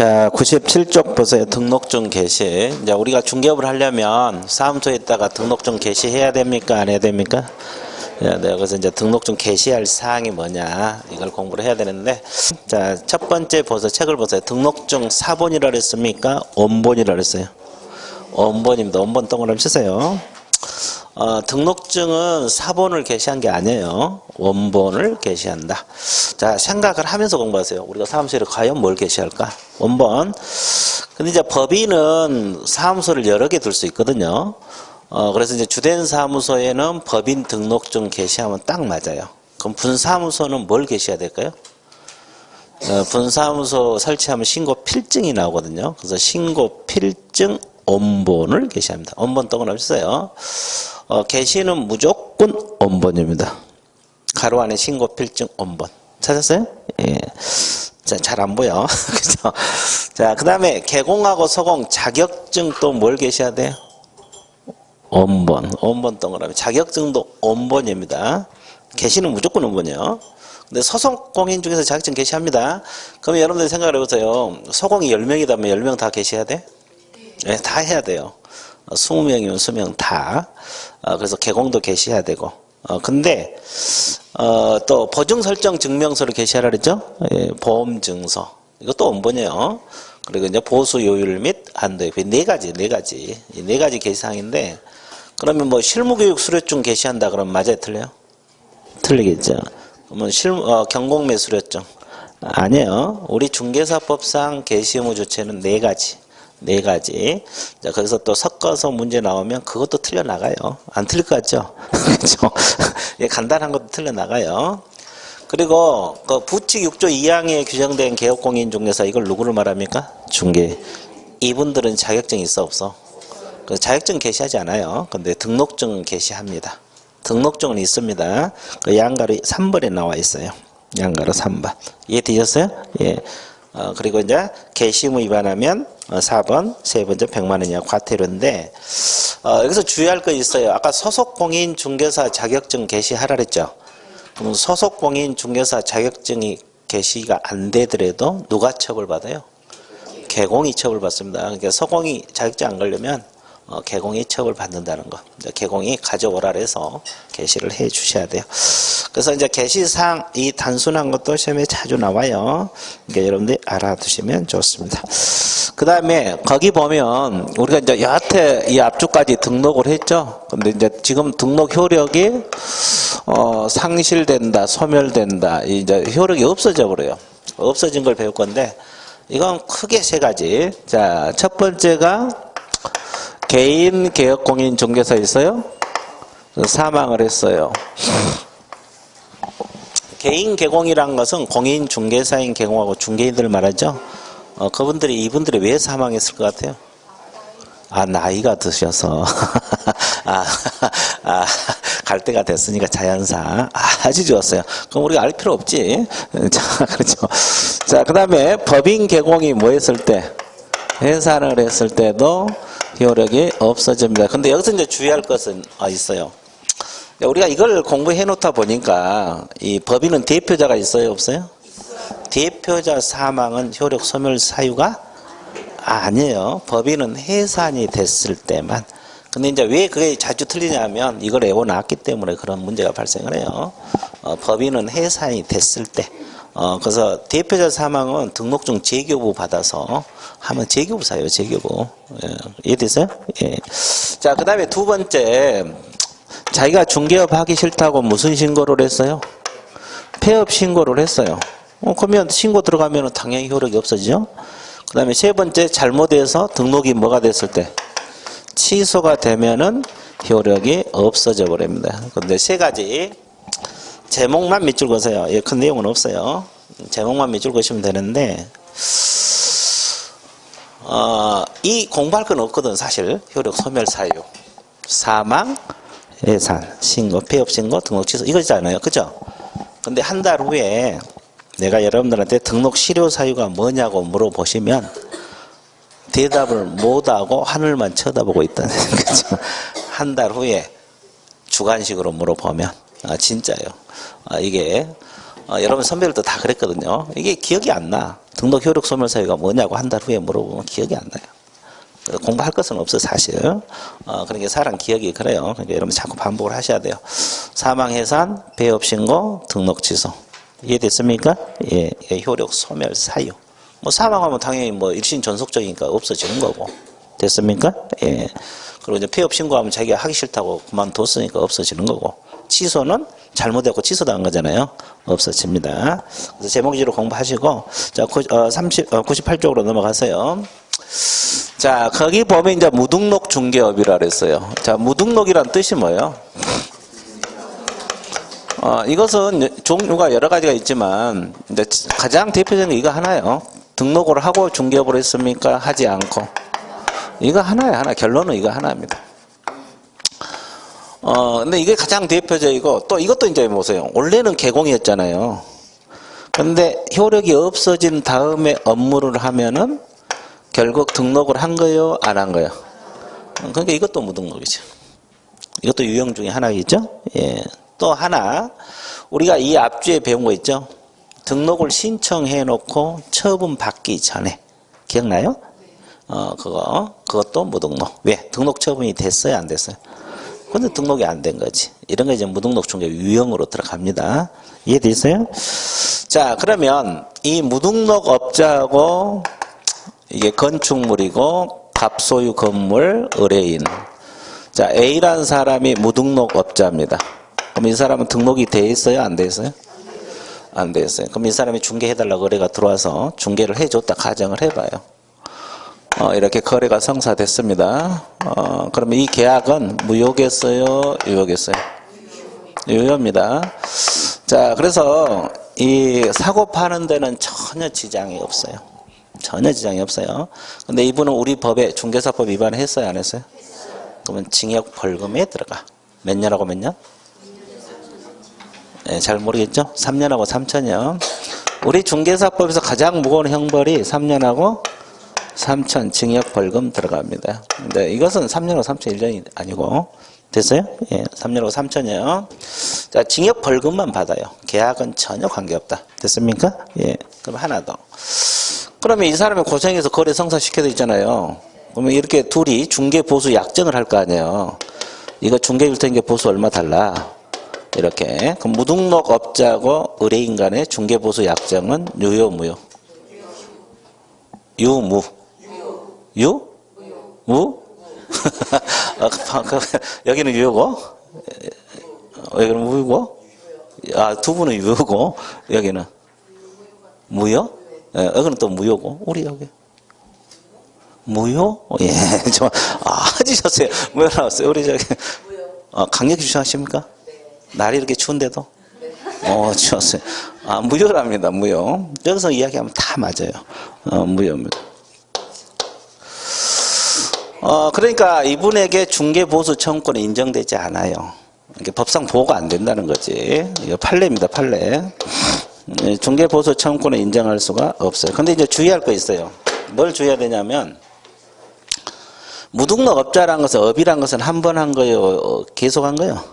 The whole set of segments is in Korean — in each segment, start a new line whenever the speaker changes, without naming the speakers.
자, 97쪽 보세요. 등록증 개시. 이제 우리가 중개업을 하려면 사무소에 있다가 등록증 개시해야 됩니까? 안 해야 됩니까? 네, 그래서 이제 등록증 개시할 사항이 뭐냐 이걸 공부를 해야 되는데, 자, 첫 번째 보세요. 책을 보세요. 등록증 사본이라 그랬습니까? 원본이라 그랬어요. 원본입니다. 원본 동그라미 치세요. 등록증은 사본을 게시한 게 아니에요. 원본을 게시한다. 자, 생각을 하면서 공부하세요. 우리가 사무소에 과연 뭘 게시할까? 원본. 근데 이제 법인은 사무소를 여러 개 둘 수 있거든요. 그래서 이제 주된 사무소에는 법인 등록증 게시하면 딱 맞아요. 그럼 분사무소는 뭘 게시해야 될까요? 분사무소 설치하면 신고 필증이 나오거든요. 그래서 신고 필증 원본을 게시합니다. 원본 동그라미 써요. 게시는 무조건 원본입니다. 가로 안에 신고 필증 원본. 찾았어요? 예. 자, 잘 안 보여. 그죠? 자, 그 다음에 개공하고 서공 자격증 또 뭘 게시해야 돼요? 원본. 원본 동그라미. 자격증도 원본입니다. 게시는 무조건 원본이에요. 근데 소속 공인 중에서 자격증 게시합니다. 그러면 여러분들 생각을 해보세요. 소공이 10명이다면 10명 다 게시해야 돼? 네, 다 해야 돼요. 20명이면 20명 다. 그래서 개공도 게시해야 되고. 근데 또 보증 설정 증명서를 게시하라 그랬죠? 예, 보험증서. 이것도 원본이에요. 그리고 이제 보수 요율 및 한도. 네 가지 게시사항인데, 그러면 뭐 실무교육 수료증 게시한다 그러면 맞아요, 틀려요? 틀리겠죠. 그러면 경공매 수료증 아니에요. 우리 중개사법상 게시 의무 주체는 네 가지. 자, 거기서 또 섞어서 문제 나오면 그것도 틀려나가요. 안 틀릴 것 같죠? 그렇죠? 예, 간단한 것도 틀려나가요. 그리고 그 부칙 6조 2항에 규정된 개업공인중개사, 이걸 누구를 말합니까? 중개. 이분들은 자격증이 있어 없어? 그 자격증 게시하지 않아요. 근데 등록증 게시합니다. 등록증은 있습니다. 그 양가로 3번에 나와 있어요. 양가로 3번. 이해되셨어요? 예. 그리고 이제 게시 의무 위반하면 4번, 세 번째 100만 원 이하 과태료인데, 여기서 주의할 거 있어요. 아까 소속공인 중개사 자격증 게시하라 그랬죠. 그럼 소속공인 중개사 자격증이 게시가 안 되더라도 누가 처벌받아요? 개공이 처벌받습니다. 그러니까 소공이 자격증 안 걸려면 개공이 처벌받는다는 거. 개공이 가져오라 해서 게시를 해 주셔야 돼요. 그래서 이제 게시사항, 이 단순한 것도 시험에 자주 나와요. 그러니까 여러분들이 알아두시면 좋습니다. 그 다음에 거기 보면 우리가 이제 여하태 이 앞쪽까지 등록을 했죠. 근데 이제 지금 등록 효력이 상실된다, 소멸된다, 이제 효력이 없어져 버려요. 없어진 걸 배울 건데, 이건 크게 세 가지. 자, 첫 번째가 개인 개업공인 중개사 있어요. 사망을 했어요. 개인 개공이란 것은 공인 중개사인 개공하고 중개인들 말하죠. 이분들이 왜 사망했을 것 같아요? 나이가 드셔서 갈 때가 됐으니까 자연사. 아주 좋았어요. 그럼 우리가 알 필요 없지. 자, 그렇죠. 자, 그 다음에 법인 개공이 뭐 했을 때? 해산을 했을 때도 효력이 없어집니다. 근데 여기서 이제 주의할 것은 있어요. 우리가 이걸 공부해 놓다 보니까 이 법인은 대표자가 있어요, 없어요? 대표자 사망은 효력 소멸 사유가 아니에요. 법인은 해산이 됐을 때만. 근데 이제 왜 그게 자주 틀리냐면 이걸 외워놨기 때문에 그런 문제가 발생을 해요. 법인은 해산이 됐을 때. 그래서 대표자 사망은 등록증 재교부 받아서 하면 재교부 사요, 재교부. 예, 이해됐어요? 예. 자, 그 다음에 두 번째, 자기가 중개업 하기 싫다고 무슨 신고를 했어요? 폐업 신고를 했어요. 그러면 신고 들어가면 당연히 효력이 없어지죠? 그 다음에 세 번째, 잘못해서 등록이 뭐가 됐을 때? 취소가 되면은 효력이 없어져 버립니다. 근데 세 가지. 제목만 밑줄 그으세요. 예, 큰 내용은 없어요. 제목만 밑줄 그으시면 되는데, 이 공부할 건 없거든, 사실. 효력 소멸 사유. 사망, 해산, 신고, 폐업 신고, 등록 취소. 이거잖아요. 그죠? 근데 한 달 후에 내가 여러분들한테 등록 실효 사유가 뭐냐고 물어보시면 대답을 못하고 하늘만 쳐다보고 있다는 거죠. 한 달 후에 주관식으로 물어보면. 진짜예요. 이게 여러분 선배들도 다 그랬거든요. 이게 기억이 안 나. 등록 효력 소멸 사유가 뭐냐고 한 달 후에 물어보면 기억이 안 나요. 공부할 것은 없어 사실. 그러니까 사람 기억이 그래요. 그러니까 여러분 자꾸 반복을 하셔야 돼요. 사망 해산, 배업 신고, 등록 취소. 이해됐습니까? 예, 효력 소멸 사유. 뭐 사망하면 당연히 뭐 일신 전속적이니까 없어지는 거고. 됐습니까? 예. 그리고 이제 폐업 신고하면 자기가 하기 싫다고 그만뒀으니까 없어지는 거고. 취소는 잘못했고 취소당한 거잖아요. 없어집니다. 그래서 제목지로 공부하시고, 자, 98쪽으로 넘어가세요. 자, 거기 보면 이제 무등록 중개업이라 그랬어요. 자, 무등록이란 뜻이 뭐예요? 이것은 종류가 여러 가지가 있지만, 이제 가장 대표적인 게 이거 하나예요. 등록을 하고 중개업을 했습니까? 하지 않고. 이거 하나야, 하나. 결론은 이거 하나입니다. 근데 이게 가장 대표적이고, 또 이것도 이제 보세요. 원래는 개공이었잖아요. 근데 효력이 없어진 다음에 업무를 하면은 결국 등록을 한 거예요? 안 한 거예요? 그러니까 이것도 무등록이죠. 이것도 유형 중에 하나겠죠? 예. 또 하나, 우리가 이 앞주에 배운 거 있죠? 등록을 신청해 놓고 처분 받기 전에. 기억나요? 그것도 무등록. 왜? 등록 처분이 됐어요? 안 됐어요? 근데 등록이 안 된 거지. 이런 거 이제 무등록 중개 유형으로 들어갑니다. 이해되세요? 자, 그러면 이 무등록 업자하고 이게 건축물이고 갑소유 건물 의뢰인. 자, A라는 사람이 무등록 업자입니다. 그럼 이 사람은 등록이 돼 있어요? 안 돼 있어요? 안 돼 있어요. 그럼 이 사람이 중개해달라고 의뢰가 들어와서 중개를 해줬다 가정을 해봐요. 이렇게 거래가 성사됐습니다. 그러면 이 계약은 무효겠어요? 유효겠어요? 유효입니다. 자, 그래서 이 사고 파는 데는 전혀 지장이 없어요. 전혀 지장이 없어요. 근데 이분은 우리 법에 중개사법 위반했어요? 안 했어요? 그러면 징역 벌금에 들어가. 몇 년하고 몇 년? 네, 잘 모르겠죠? 3년하고 3천년. 우리 중개사법에서 가장 무거운 형벌이 3년하고 3천 징역 벌금 들어갑니다. 근데 이것은 3년하고 3천 1년이 아니고. 됐어요? 예, 3년하고 3천이요. 자, 징역 벌금만 받아요. 계약은 전혀 관계없다. 됐습니까? 예. 그럼 하나 더. 그러면 이 사람이 고생해서 거래 성사시켜야 되잖아요. 그러면 이렇게 둘이 중개 보수 약정을 할 거 아니에요. 이거 중개 줄 테니까 보수 얼마 달라. 이렇게. 그럼 무등록 업자고 의뢰인 간의 중개 보수 약정은 유효 무효? 유무. 유? 무? 여기는 유효고, 여기는 무효고, 두 분은 유효고, 여기는 무효? 예, 여기는 또 무효고, 우리 여기. 무효? 예, 좀, 해주셨어요. 무효 나왔어요. 우리 저기, 강력히 주장하십니까? 날이 이렇게 추운데도? 추웠어요. 무효랍니다, 무효. 여기서 이야기하면 다 맞아요. 무효입니다. 그러니까 이분에게 중개보수 청구권이 인정되지 않아요. 이게 법상 보호가 안 된다는 거지. 이거 판례입니다, 판례. 중개보수 청구권을 인정할 수가 없어요. 근데 이제 주의할 거 있어요. 뭘 주의해야 되냐면, 무등록 업자란 것은, 업이란 것은 한 번 한 거예요? 계속 한 거예요?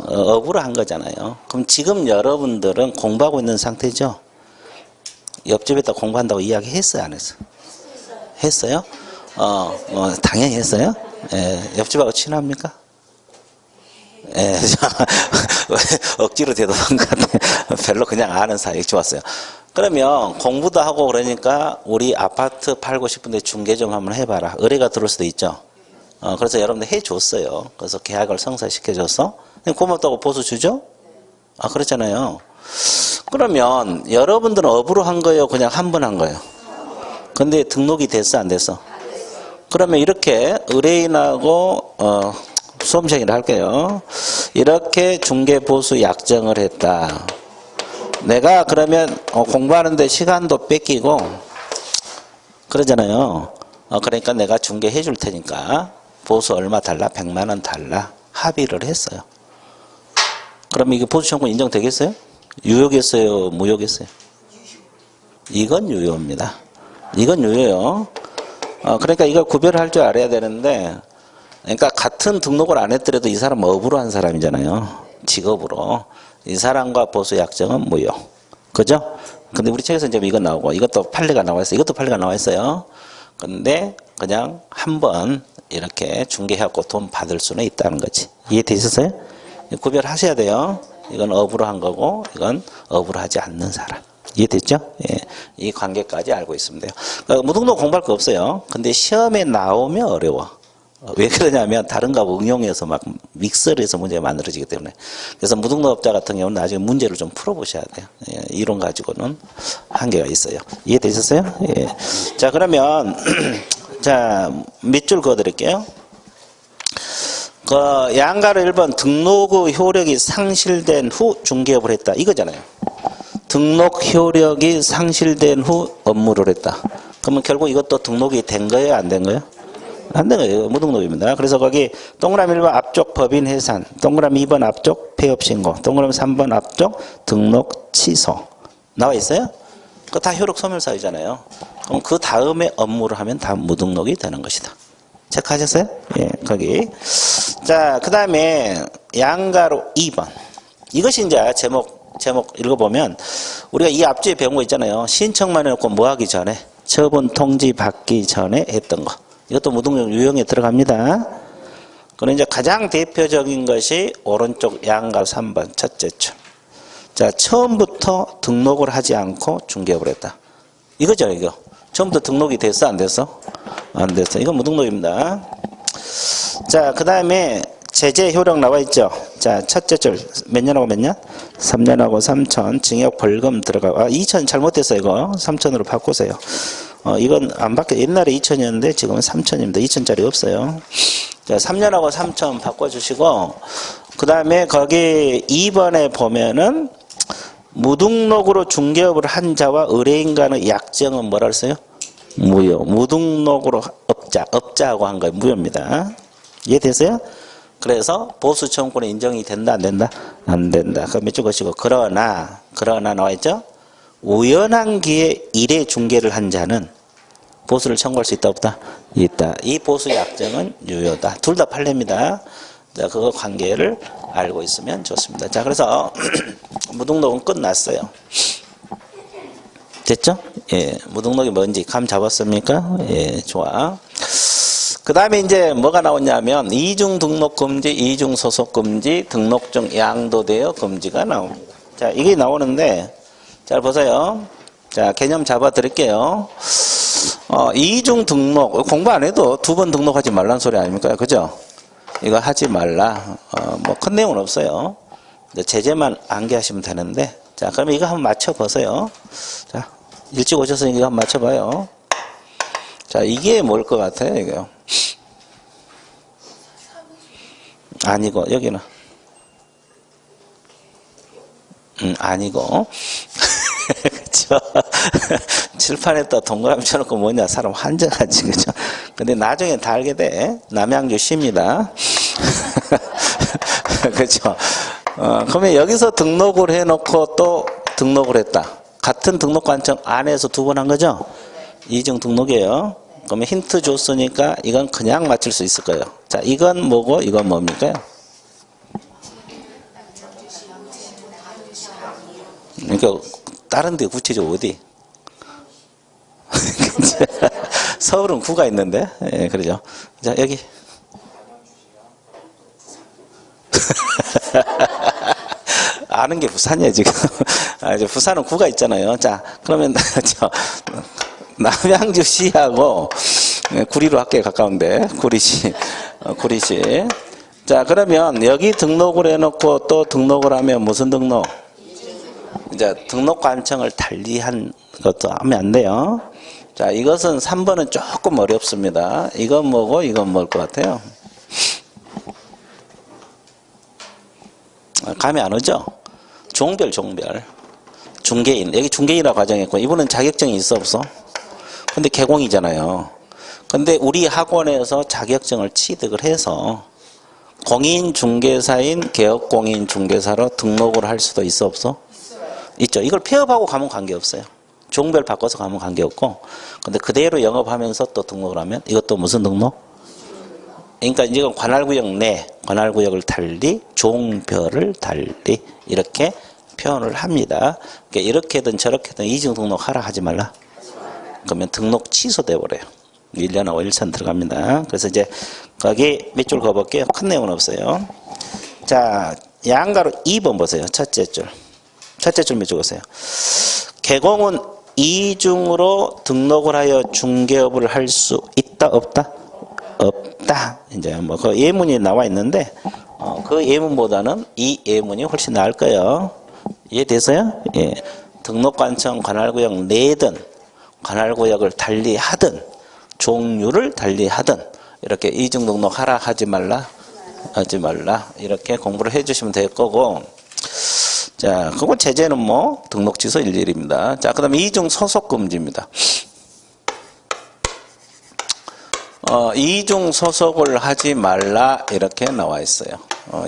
업으로 한 거잖아요. 그럼 지금 여러분들은 공부하고 있는 상태죠? 옆집에다 공부한다고 이야기 했어요, 안 했어요? 했어요? 당연히 했어요. 예, 옆집하고 친합니까? 예, 억지로 대답한 것 같아요. 별로 그냥 아는 사이. 좋았어요. 그러면 공부도 하고 그러니까 우리 아파트 팔고 싶은데 중개 좀 한번 해봐라. 의뢰가 들어올 수도 있죠. 그래서 여러분들 해줬어요. 그래서 계약을 성사시켜줘서. 고맙다고 보수 주죠? 그렇잖아요. 그러면 여러분들은 업으로 한 거예요? 그냥 한 번 한 거예요? 근데 등록이 됐어? 안 됐어? 그러면 이렇게 의뢰인하고 수험 시행을 할게요. 이렇게 중개보수 약정을 했다. 내가 그러면 공부하는데 시간도 뺏기고 그러잖아요. 그러니까 내가 중개해 줄 테니까 보수 얼마 달라? 100만 원 달라. 합의를 했어요. 그럼 이게 보수 청구 인정되겠어요? 유효겠어요? 무효겠어요? 이건 유효입니다. 이건 유효요. 그러니까 이걸 구별할 줄 알아야 되는데, 그러니까 같은 등록을 안 했더라도 이 사람 업으로 한 사람이잖아요. 직업으로. 이 사람과 보수 약정은 무효. 그죠? 근데 우리 책에서 이제 이거 나오고 이것도 판례가 나와 있어요. 이것도 판례가 나와 있어요. 근데 그냥 한번 이렇게 중개해갖고 돈 받을 수는 있다는 거지. 이해되셨어요? 구별하셔야 돼요. 이건 업으로 한 거고 이건 업으로 하지 않는 사람. 이해됐죠? 예. 이 관계까지 알고 있으면 돼요. 그러니까 무등록 공부할 거 없어요. 근데 시험에 나오면 어려워. 왜 그러냐면 다른 거 응용해서 막 믹서를 해서 문제가 만들어지기 때문에. 그래서 무등록업자 같은 경우는 나중에 문제를 좀 풀어보셔야 돼요. 예. 이론 가지고는 한계가 있어요. 이해되셨어요? 예. 자, 그러면 자, 몇 줄 그어드릴게요. 그 양가로 1번 등록의 효력이 상실된 후 중개업을 했다. 이거잖아요. 등록 효력이 상실된 후 업무를 했다. 그러면 결국 이것도 등록이 된 거예요? 안 된 거예요? 안 된 거예요. 무등록입니다. 그래서 거기 동그라미 1번 앞쪽 법인 해산, 동그라미 2번 앞쪽 폐업 신고, 동그라미 3번 앞쪽 등록 취소. 나와 있어요? 그거 다 효력 소멸사유잖아요. 그럼 그 다음에 업무를 하면 다 무등록이 되는 것이다. 체크하셨어요? 예, 거기. 자, 그 다음에 양가로 2번. 이것이 이제 제목 읽어보면 우리가 이 앞뒤에 배운 거 있잖아요. 신청만 해놓고 뭐 하기 전에 처분 통지 받기 전에 했던 거. 이것도 무등록 유형에 들어갑니다. 그럼 이제 가장 대표적인 것이 오른쪽 양가 3번 첫째 줄. 자, 처음부터 등록을 하지 않고 중개업을 했다. 이거죠, 이거. 처음부터 등록이 됐어, 안 됐어? 안 됐어. 이건 무등록입니다. 자, 그 다음에 제재 효력 나와 있죠. 자, 첫째 줄 몇 년하고 몇 년? 3년하고 3천 징역 벌금 들어가고 2천 잘못됐어요. 이거 3천으로 바꾸세요. 이건 안 바뀌어. 옛날에 2천이었는데 지금은 3천입니다. 2천짜리 없어요. 자, 3년하고 3천 바꿔주시고 그 다음에 거기 2번에 보면은 무등록으로 중개업을 한 자와 의뢰인 간의 약정은 뭐라 그랬어요? 무효. 무등록으로 업자하고 한 거예요. 무효입니다. 이해되세요? 그래서 보수 청구권이 인정이 된다, 안 된다? 안 된다. 그럼 몇 줄 것이고, 그러나 나와 있죠? 우연한 기회에 일회 중개를 한 자는 보수를 청구할 수 있다, 없다? 있다. 이 보수 약정은 유효다. 둘 다 판례입니다. 자, 그거 관계를 알고 있으면 좋습니다. 자, 그래서 무등록은 끝났어요. 됐죠? 예, 무등록이 뭔지 감 잡았습니까? 예, 좋아. 그 다음에 이제 뭐가 나오냐면 이중 등록 금지, 이중 소속 금지, 등록증 양도되어 금지가 나옵니다. 자, 이게 나오는데 잘 보세요. 자, 개념 잡아 드릴게요. 이중 등록 공부 안 해도 2번 등록하지 말라는 소리 아닙니까? 그죠? 이거 하지 말라. 뭐 큰 내용은 없어요. 제재만 암기하시면 되는데. 자, 그러면 이거 한번 맞춰 보세요. 자, 일찍 오셨으니까 이거 한번 맞춰 봐요. 자, 이게 뭘 것 같아요, 이거? 아니고, 여기는. 아니고. 그쵸? 칠판에 또 동그라미 쳐놓고 뭐냐, 사람 환장하지, 그죠? 근데 나중에 다 알게 돼. 남양주 시입니다. 그죠? 그러면 여기서 등록을 해놓고 또 등록을 했다. 같은 등록 관청 안에서 2번 한 거죠? 이중 등록이에요. 그러면 힌트 줬으니까 이건 그냥 맞출 수 있을 거예요. 자, 이건 뭐고 이건 뭡니까? 그러니까 다른 데 구체적으로 어디? 서울은 구가 있는데, 예, 그러죠. 자, 여기. 아는 게 부산이야, 지금. 이제 부산은 구가 있잖아요. 자, 그러면, 남양주시하고, 구리로 할게요, 가까운데. 구리시. 구리시. 자, 그러면 여기 등록을 해놓고 또 등록을 하면 무슨 등록? 이제 등록 관청을 달리한 것도 하면 안 돼요. 자, 이것은 3번은 조금 어렵습니다. 이건 뭐고, 이건 뭘 것 같아요? 감이 안 오죠? 종별. 중개인. 여기 중개인이라고 가정했고, 이분은 자격증이 있어, 없어? 근데 개공이잖아요. 근데 우리 학원에서 자격증을 취득을 해서 공인중개사인 개업공인중개사로 등록을 할 수도 있어, 없어? 있죠. 이걸 폐업하고 가면 관계없어요. 종별 바꿔서 가면 관계없고, 근데 그대로 영업하면서 또 등록을 하면 이것도 무슨 등록? 그러니까 이건 관할구역 내, 관할구역을 달리, 종별을 달리 이렇게 표현을 합니다. 그러니까 이렇게든 저렇게든 이중 등록하라 하지 말라. 그러면 등록 취소돼 버려요. 1년하고 1천 들어갑니다. 그래서 이제 거기 몇 줄 그어볼게요. 큰 내용은 없어요. 자, 양가로 2번 보세요. 첫째 줄. 첫째 줄 몇 줄 보세요. 개공은 이중으로 등록을 하여 중개업을 할 수 있다 없다? 없다. 이제 뭐 그 예문이 나와 있는데 그 예문보다는 이 예문이 훨씬 나을 거예요. 이해되세요? 예. 등록관청 관할구역 내든 관할구역을 달리하든 종류를 달리하든 이렇게 이중 등록하라 하지 말라 이렇게 공부를 해주시면 될 거고. 자, 그거 제재는 뭐 등록 취소 일일입니다. 자, 그다음에 이중 소속 금지입니다. 이중 소속을 하지 말라 이렇게 나와 있어요.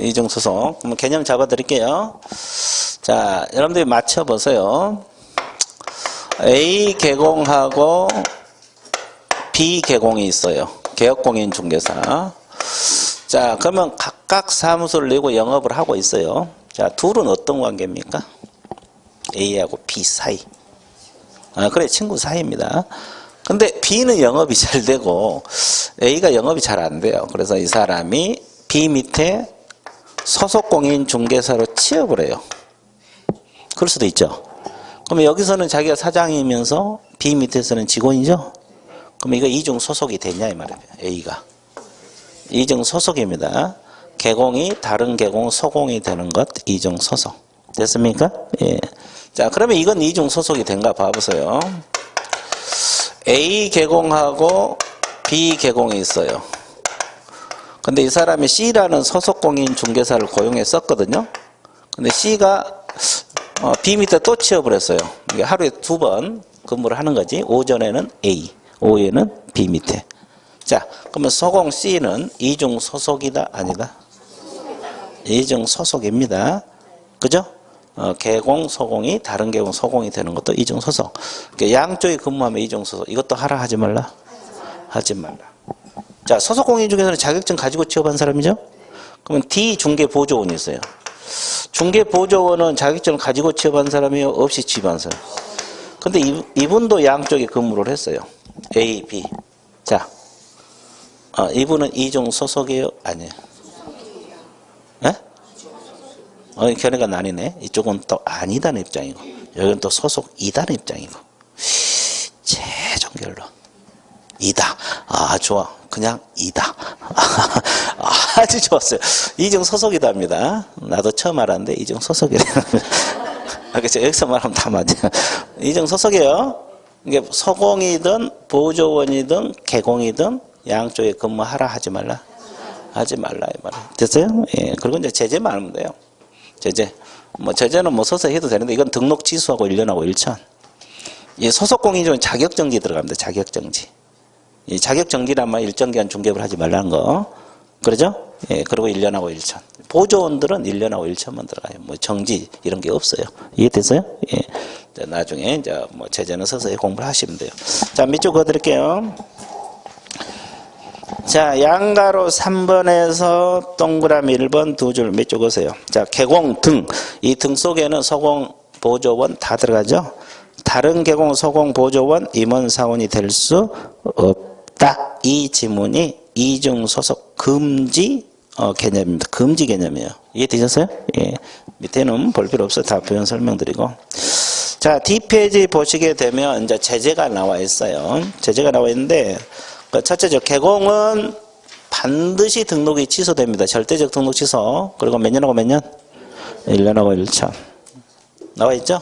이중 소속. 그럼 개념 잡아 드릴게요. 자, 여러분들이 맞춰 보세요. A 개공하고 B 개공이 있어요. 개업공인 중개사. 자, 그러면 각각 사무소를 내고 영업을 하고 있어요. 자, 둘은 어떤 관계입니까? A하고 B 사이. 그래, 친구 사이입니다. 근데 B는 영업이 잘 되고 A가 영업이 잘 안 돼요. 그래서 이 사람이 B 밑에 소속공인 중개사로 취업을 해요. 그럴 수도 있죠. 그럼 여기서는 자기가 사장이면서 B 밑에서는 직원이죠. 그럼 이거 이중 소속이 되냐 이 말이에요. A가. 이중 소속입니다. 개공이 다른 개공 소공이 되는 것 이중 소속. 됐습니까? 예. 자, 그러면 이건 이중 소속이 된가 봐보세요. A 개공하고 B 개공이 있어요. 근데 이 사람이 C라는 소속공인 중개사를 고용했었거든요. 근데 C가 B 밑에 또 취업을 했어요. 이게 하루에 2번 근무를 하는 거지. 오전에는 A, 오후에는 B 밑에. 자, 그러면 소공 C는 이중 소속이다 아니다? 이중 소속입니다. 그죠? 개공, 소공이 다른 개공, 소공이 되는 것도 이중 소속. 그러니까 양쪽이 근무하면 이중 소속. 이것도 하라 하지 말라? 하지 말라. 자, 소속공인 중에서는 자격증 가지고 취업한 사람이죠? 그러면 D 중개보조원이 있어요. 중개보조원은 자격증을 가지고 취업한 사람이요? 없이 취업한 사람? 근데 이분도 양쪽에 근무를 했어요. A, B. 자, 이분은 이중 소속이에요? 아니에요? 예? 견해가 나뉘네. 이쪽은 또 아니다는 입장이고, 여기는 또 소속이다는 입장이고. 최종 결론. 이다. 아, 좋아. 그냥 이다. 아주 좋았어요. 이중 소속이답니다. 나도 처음 알았는데 이중 소속이래요. 그렇죠. 여기서 말하면 다 맞아요. 이중 소속이에요. 이게 소공이든 보조원이든 개공이든 양쪽에 근무하라 하지 말라. 하지 말라 이 말이에요. 됐어요? 예. 그리고 이제 제재만 하면 돼요. 제재. 제재는 서서 해도 되는데 이건 등록 취소하고 1년하고 1천. 이 소속공인 중에 자격정지 들어갑니다. 자격정지. 이 자격정지란 말 일정 기간 중개업을 하지 말라는 거. 그러죠? 예. 그리고 1년하고 1천. 보조원들은 1년하고 1천만 들어가요. 정지 이런 게 없어요. 이해됐어요? 예. 자, 나중에 이제 제재는 서서히 공부를 하시면 돼요. 자, 밑줄 그어드릴게요. 자, 양가로 3번에서 동그라미 1번 두 줄 몇 줄 그으세요. 자, 개공 등. 이 등 속에는 소공, 보조원 다 들어가죠. 다른 개공, 소공, 보조원, 임원, 사원이 될 수 없다. 이 지문이 이중 소속 금지 개념입니다. 금지 개념이에요. 이해되셨어요? 예. 밑에는 볼 필요 없어요. 다 표현 설명드리고. 자, 뒷페이지 보시게 되면 이제 제재가 나와 있어요. 제재가 나와 있는데, 첫째죠. 개공은 반드시 등록이 취소됩니다. 절대적 등록 취소. 그리고 몇 년하고 몇 년? 1년하고 1천. 나와 있죠?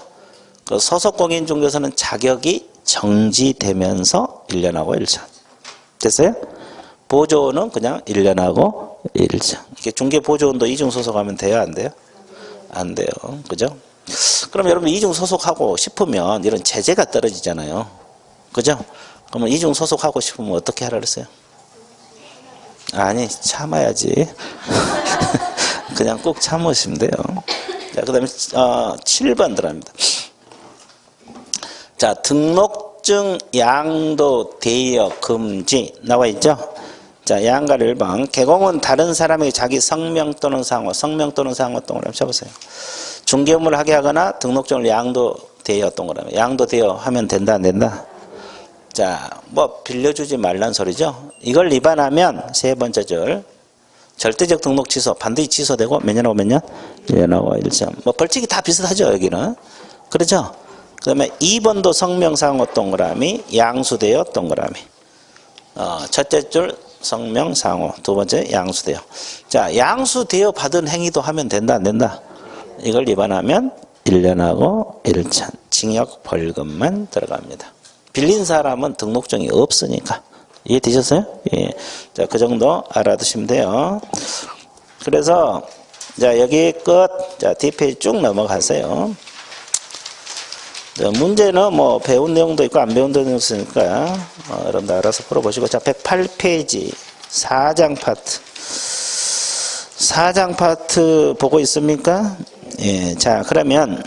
그 소속공인 중개사는 자격이 정지되면서 1년하고 1천. 됐어요? 보조원은 그냥 1년하고 1천. 이게 중개보조원도 이중소속하면 돼요? 안 돼요? 안 돼요. 그죠? 그럼 여러분 이중소속하고 싶으면 이런 제재가 떨어지잖아요. 그죠? 그러면 이중소속하고 싶으면 어떻게 하라 그랬어요? 아니, 참아야지. 그냥 꼭 참으시면 돼요. 자, 그 다음에 7번 들어갑니다. 자, 등록증 양도 대여 금지 나와 있죠? 자, 양가 1번. 개공은 다른 사람에게 자기 성명 또는 상호 동그라미 쳐보세요. 중개 업무를 하게 하거나 등록증을 양도되어 동그라미. 양도되어 하면 된다 안 된다? 자, 뭐 빌려주지 말란 소리죠. 이걸 위반하면 세 번째 줄 절대적 등록 취소 반드시 취소되고 몇 년하고 몇 년? 1년하고 1점. 뭐 벌칙이 다 비슷하죠 여기는. 그렇죠? 그 다음에 2번도 성명상호 동그라미 양수되어 동그라미. 첫째 줄 성명상호 두 번째 양수되어. 자, 양수되어 받은 행위도 하면 된다 안 된다? 이걸 위반하면 1년하고 1천 징역 벌금만 들어갑니다. 빌린 사람은 등록증이 없으니까. 이해되셨어요? 예. 자, 그 정도 알아두시면 돼요. 그래서, 자, 여기 끝. 자, 뒷페이지 쭉 넘어가세요. 자, 문제는 뭐, 배운 내용도 있고, 안 배운 내용도 있으니까, 여러분들 알아서 풀어보시고. 자, 108페이지. 4장 파트. 4장 파트 보고 있습니까? 예. 자, 그러면,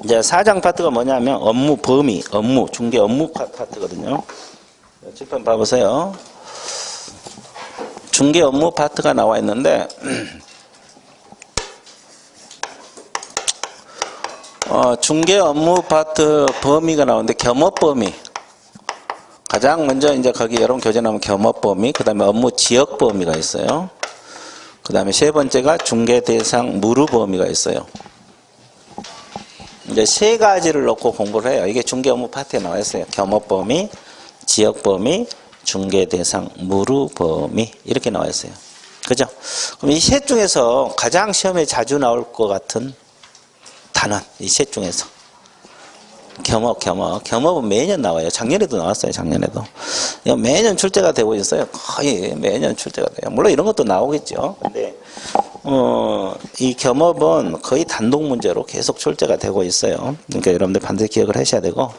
이제 4장 파트가 뭐냐면, 업무 범위, 업무, 중개 업무 파트거든요. 칠판 봐보세요. 중개 업무 파트가 나와 있는데 중개 업무 파트 범위가 나오는데 겸업 범위 가장 먼저 이제 거기 여러분 교재 나오면 겸업 범위 그 다음에 업무 지역 범위가 있어요. 그 다음에 세 번째가 중개 대상 무료 범위가 있어요. 이제 세 가지를 놓고 공부를 해요. 이게 중개 업무 파트에 나와 있어요. 겸업 범위 지역 범위, 중개 대상, 무료 범위 이렇게 나와 있어요. 그죠? 그럼 이 셋 중에서 가장 시험에 자주 나올 것 같은 단원 이 셋 중에서 겸업은 매년 나와요. 작년에도 나왔어요. 작년에도 매년 출제가 되고 있어요. 거의 매년 출제가 돼요. 물론 이런 것도 나오겠죠. 근데 이 겸업은 거의 단독 문제로 계속 출제가 되고 있어요. 그러니까 여러분들 반드시 기억을 하셔야 되고.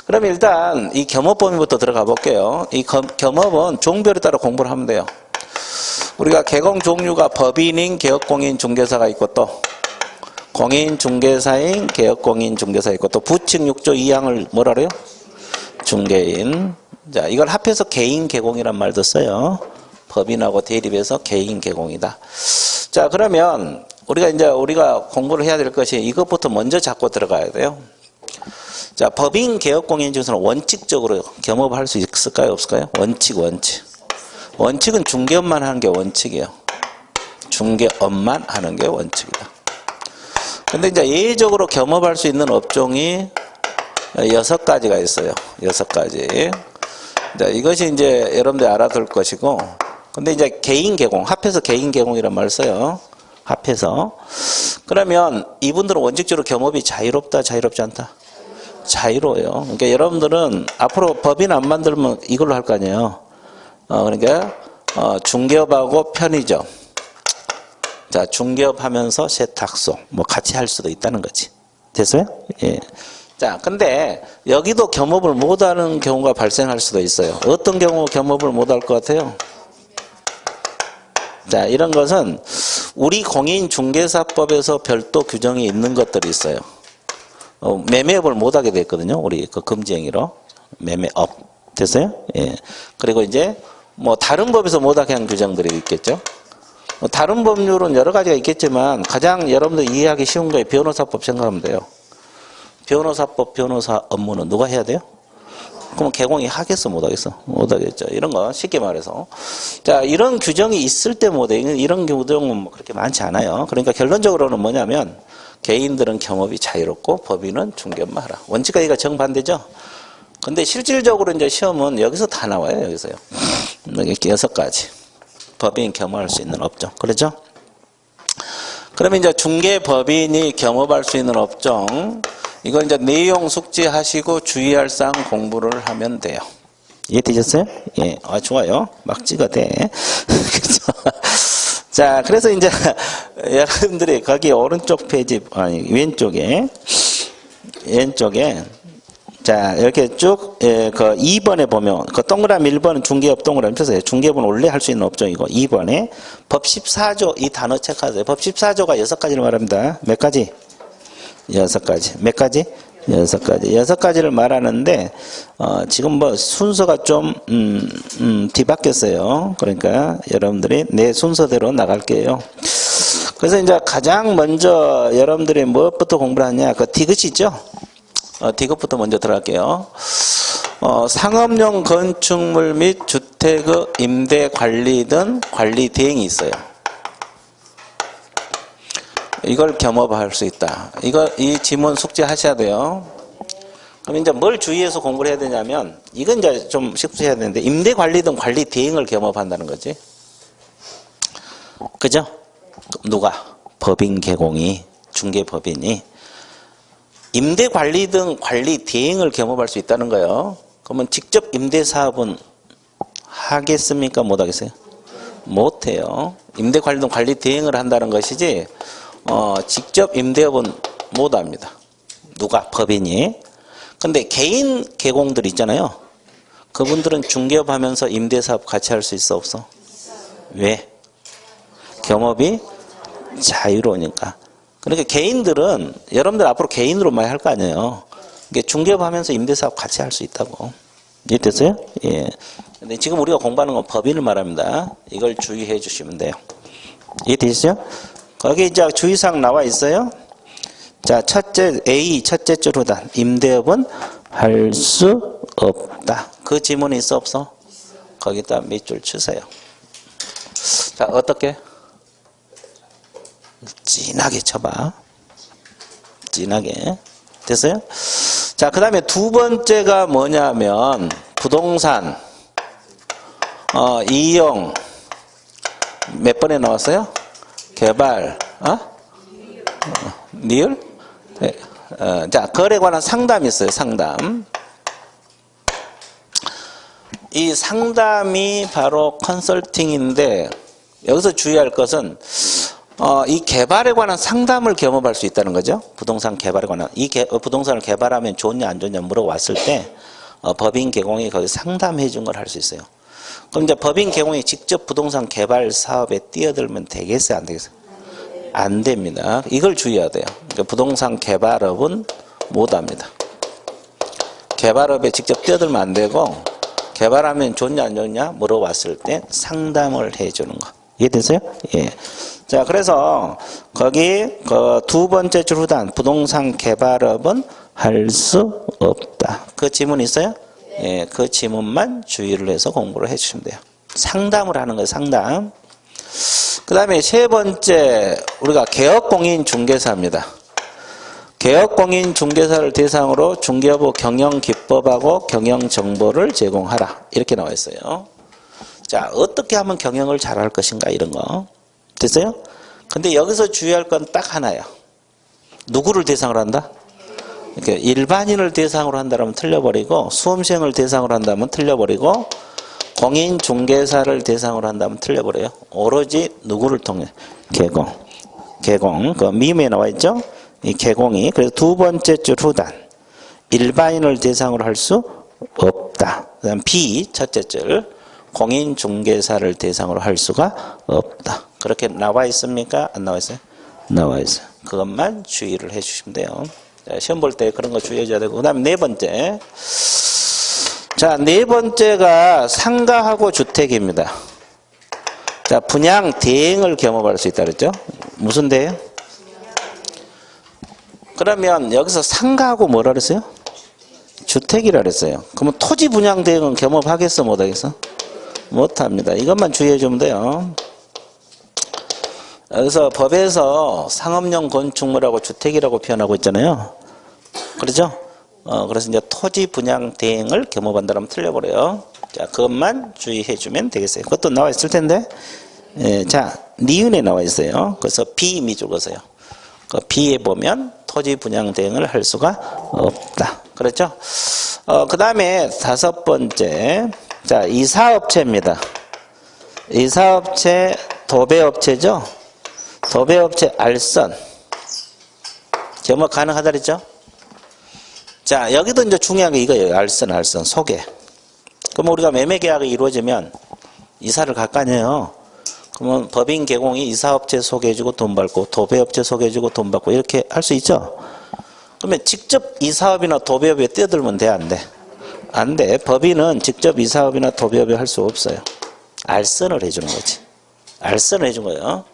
그럼 일단 이 겸업 범위부터 들어가 볼게요. 이 겸업은 종별에 따라 공부를 하면 돼요. 우리가 개공 종류가 법인인, 개업공인, 중개사가 있고 또 공인, 중개사인, 개업공인, 중개사 있고 또 부칙 6조 2항을 뭐라 그래요? 중개인. 자, 이걸 합해서 개인 개공이란 말도 써요. 법인하고 대립해서 개인 개공이다. 자, 그러면 우리가 공부를 해야 될 것이 이것부터 먼저 잡고 들어가야 돼요. 자, 법인 개업공인 중에서는 원칙적으로 겸업을 할 수 있을까요? 없을까요? 원칙. 원칙은 중개업만 하는 게 원칙이에요. 중개업만 하는 게 원칙이다. 근데 이제 예외적으로 겸업할 수 있는 업종이 6가지가 있어요. 6가지. 자, 이것이 이제 여러분들이 알아둘 것이고, 근데 이제 개인 개공, 합해서 개인 개공이란 말을 써요. 합해서. 그러면 이분들은 원칙적으로 겸업이 자유롭다, 자유롭지 않다? 자유로워요. 그러니까 여러분들은 앞으로 법인 안 만들면 이걸로 할 거 아니에요. 그러니까 중개업하고 편의점. 자, 중개업 하면서 세탁소 뭐 같이 할 수도 있다는 거지. 됐어요? 예. 자, 근데 여기도 겸업을 못하는 경우가 발생할 수도 있어요. 어떤 경우 겸업을 못할 것 같아요? 자, 이런 것은 우리 공인중개사법에서 별도 규정이 있는 것들이 있어요. 매매업을 못하게 됐거든요. 우리 그 금지 행위로 매매업 됐어요? 예. 그리고 이제 뭐 다른 법에서 못하게 한 규정들이 있겠죠. 다른 법률은 여러 가지가 있겠지만 가장 여러분들 이해하기 쉬운 게 변호사법 생각하면 돼요. 변호사법 변호사 업무는 누가 해야 돼요? 그럼 개공이 하겠어 못하겠어? 못하겠죠. 이런 거 쉽게 말해서. 자, 이런 규정이 있을 때 못해. 이런 규정은 뭐 그렇게 많지 않아요. 그러니까 결론적으로는 뭐냐면 개인들은 겸업이 자유롭고 법인은 중개업만 하라. 원칙과 이가 정반대죠. 근데 실질적으로 이제 시험은 여기서 다 나와요. 여기서요. 이렇게 6가지. 법인 겸업할 수 있는 업종. 그렇죠? 그러면 이제 중개법인이 겸업할 수 있는 업종. 이건 이제 내용 숙지하시고 주의할 사항 공부를 하면 돼요. 이해되셨어요? 예. 좋아요. 막 찍어대. 그렇죠? 자, 그래서 이제 여러분들이 거기 오른쪽 페이지, 왼쪽에 자, 이렇게 쭉, 그 2번에 보면, 그 동그라미 1번은 중개업 동그라미 펴세요. 중개업은 원래 할 수 있는 업종이고, 2번에 법 14조, 이 단어 체크하세요. 법 14조가 6가지를 말합니다. 몇 가지? 6가지. 몇 가지? 6가지. 6가지를 말하는데, 지금 뭐 순서가 좀, 뒤바뀌었어요. 그러니까 여러분들이 내 순서대로 나갈게요. 그래서 이제 가장 먼저 여러분들이 무엇부터 공부를 하냐? 그 디귿 있죠? 디귿부터 먼저 들어갈게요. 상업용 건축물 및 주택의 임대 관리 등 관리 대행이 있어요. 이걸 겸업할 수 있다. 이 지문 숙지하셔야 돼요. 그럼 이제 뭘 주의해서 공부를 해야 되냐면, 이건 이제 좀 숙지해야 되는데, 임대 관리 등 관리 대행을 겸업한다는 거지. 그죠? 누가? 법인 개공이, 중개법인이 임대 관리 등 관리 대행을 겸업할 수 있다는 거예요. 그러면 직접 임대 사업은 하겠습니까? 못 하겠어요? 못 해요. 임대 관리 등 관리 대행을 한다는 것이지, 직접 임대업은 못 합니다. 누가? 법인이. 근데 개인 개공들 있잖아요. 그분들은 중개업 하면서 임대 사업 같이 할 수 있어, 없어? 왜? 겸업이 자유로우니까. 그러니까 개인들은 여러분들 앞으로 개인으로 많이 할 거 아니에요. 이게 중개업하면서 임대사업 같이 할 수 있다고. 이해됐어요? 예. 근데 지금 우리가 공부하는 건 법인을 말합니다. 이걸 주의해 주시면 돼요. 이해되시죠? 거기 이제 주의사항 나와 있어요. 자, A 첫째 줄 후단. 임대업은 할 수 없다. 그 지문이 있어, 없어? 거기다 밑줄 치세요. 자, 어떻게? 진하게 쳐봐. 진하게. 됐어요? 자, 그 다음에 두 번째가 뭐냐면, 부동산, 이용, 몇 번에 나왔어요? 개발, 니을? 네. 자, 거래에 관한 상담이 있어요, 상담. 이 상담이 바로 컨설팅인데, 여기서 주의할 것은, 이 개발에 관한 상담을 겸업할 수 있다는 거죠. 부동산 개발에 관한. 부동산을 개발하면 좋냐 안 좋냐 물어봤을 때 법인 개공이 거기 상담해 준 걸 할 수 있어요. 그럼 이제 법인 개공이 직접 부동산 개발 사업에 뛰어들면 되겠어요? 안 되겠어요? 안 됩니다. 이걸 주의해야 돼요. 그러니까 부동산 개발업은 못 합니다. 개발업에 직접 뛰어들면 안 되고, 개발하면 좋냐 안 좋냐 물어봤을 때 상담을 해 주는 거. 이해되세요? 예. 자, 그래서 거기 그 두 번째 줄 후단 부동산 개발업은 할 수 없다. 그 지문 있어요? 예, 그 지문만 주의를 해서 공부를 해주시면 돼요. 상담을 하는 거예요, 상담. 그 다음에 세 번째 우리가 개업공인 중개사입니다. 개업공인 중개사를 대상으로 중개업 경영 기법하고 경영 정보를 제공하라. 이렇게 나와 있어요. 자, 어떻게 하면 경영을 잘할 것인가 이런 거. 됐어요? 근데 여기서 주의할 건 딱 하나예요. 누구를 대상으로 한다? 이렇게 일반인을 대상으로 한다면 틀려버리고, 수험생을 대상으로 한다면 틀려버리고, 공인 중개사를 대상으로 한다면 틀려버려요. 오로지 누구를 통해? 개공. 그 미음에 나와 있죠? 이 개공이. 그래서 두 번째 줄 후단. 일반인을 대상으로 할 수 없다. 그 다음 B, 첫째 줄. 공인 중개사를 대상으로 할 수가 없다. 그렇게 나와 있습니까? 안 나와 있어요? 나와 있어요. 그것만 주의를 해 주시면 돼요. 자, 시험 볼 때 그런 거 주의해 줘야 되고. 그 다음에 네 번째. 자, 네 번째가 상가하고 주택입니다. 자, 분양 대행을 겸업할 수 있다 그랬죠? 무슨 대행? 그러면 여기서 상가하고 뭐라 그랬어요? 주택이라 그랬어요. 그러면 토지 분양 대행은 겸업하겠어? 못하겠어? 못합니다. 이것만 주의해 주면 돼요. 그래서 법에서 상업용 건축물하고 주택이라고 표현하고 있잖아요. 그렇죠? 그래서 이제 토지 분양 대행을 겸업한다면 틀려버려요. 자, 그것만 주의해 주면 되겠어요. 그것도 나와 있을 텐데. 예, 자, 니은에 나와 있어요. 그래서 B 밑줄 그으세요. 그 B에 보면 토지 분양 대행을 할 수가 없다. 그렇죠? 그 다음에 다섯 번째. 자, 이사업체입니다. 이사업체 도배업체죠? 도배업체 알선. 겸업 가능하다 그랬죠? 자, 여기도 이제 중요한 게 이거예요. 알선. 소개. 그럼 우리가 매매 계약이 이루어지면 이사를 갈 거 아니에요. 그러면 법인 개공이 이사업체 소개해주고 돈 받고, 도배업체 소개해주고 돈 받고, 이렇게 할 수 있죠? 그러면 직접 이사업이나 도배업에 뛰어들면 돼, 안 돼? 안 돼. 법인은 직접 이사업이나 도배업에 할 수 없어요. 알선을 해주는 거지. 알선을 해준 거예요.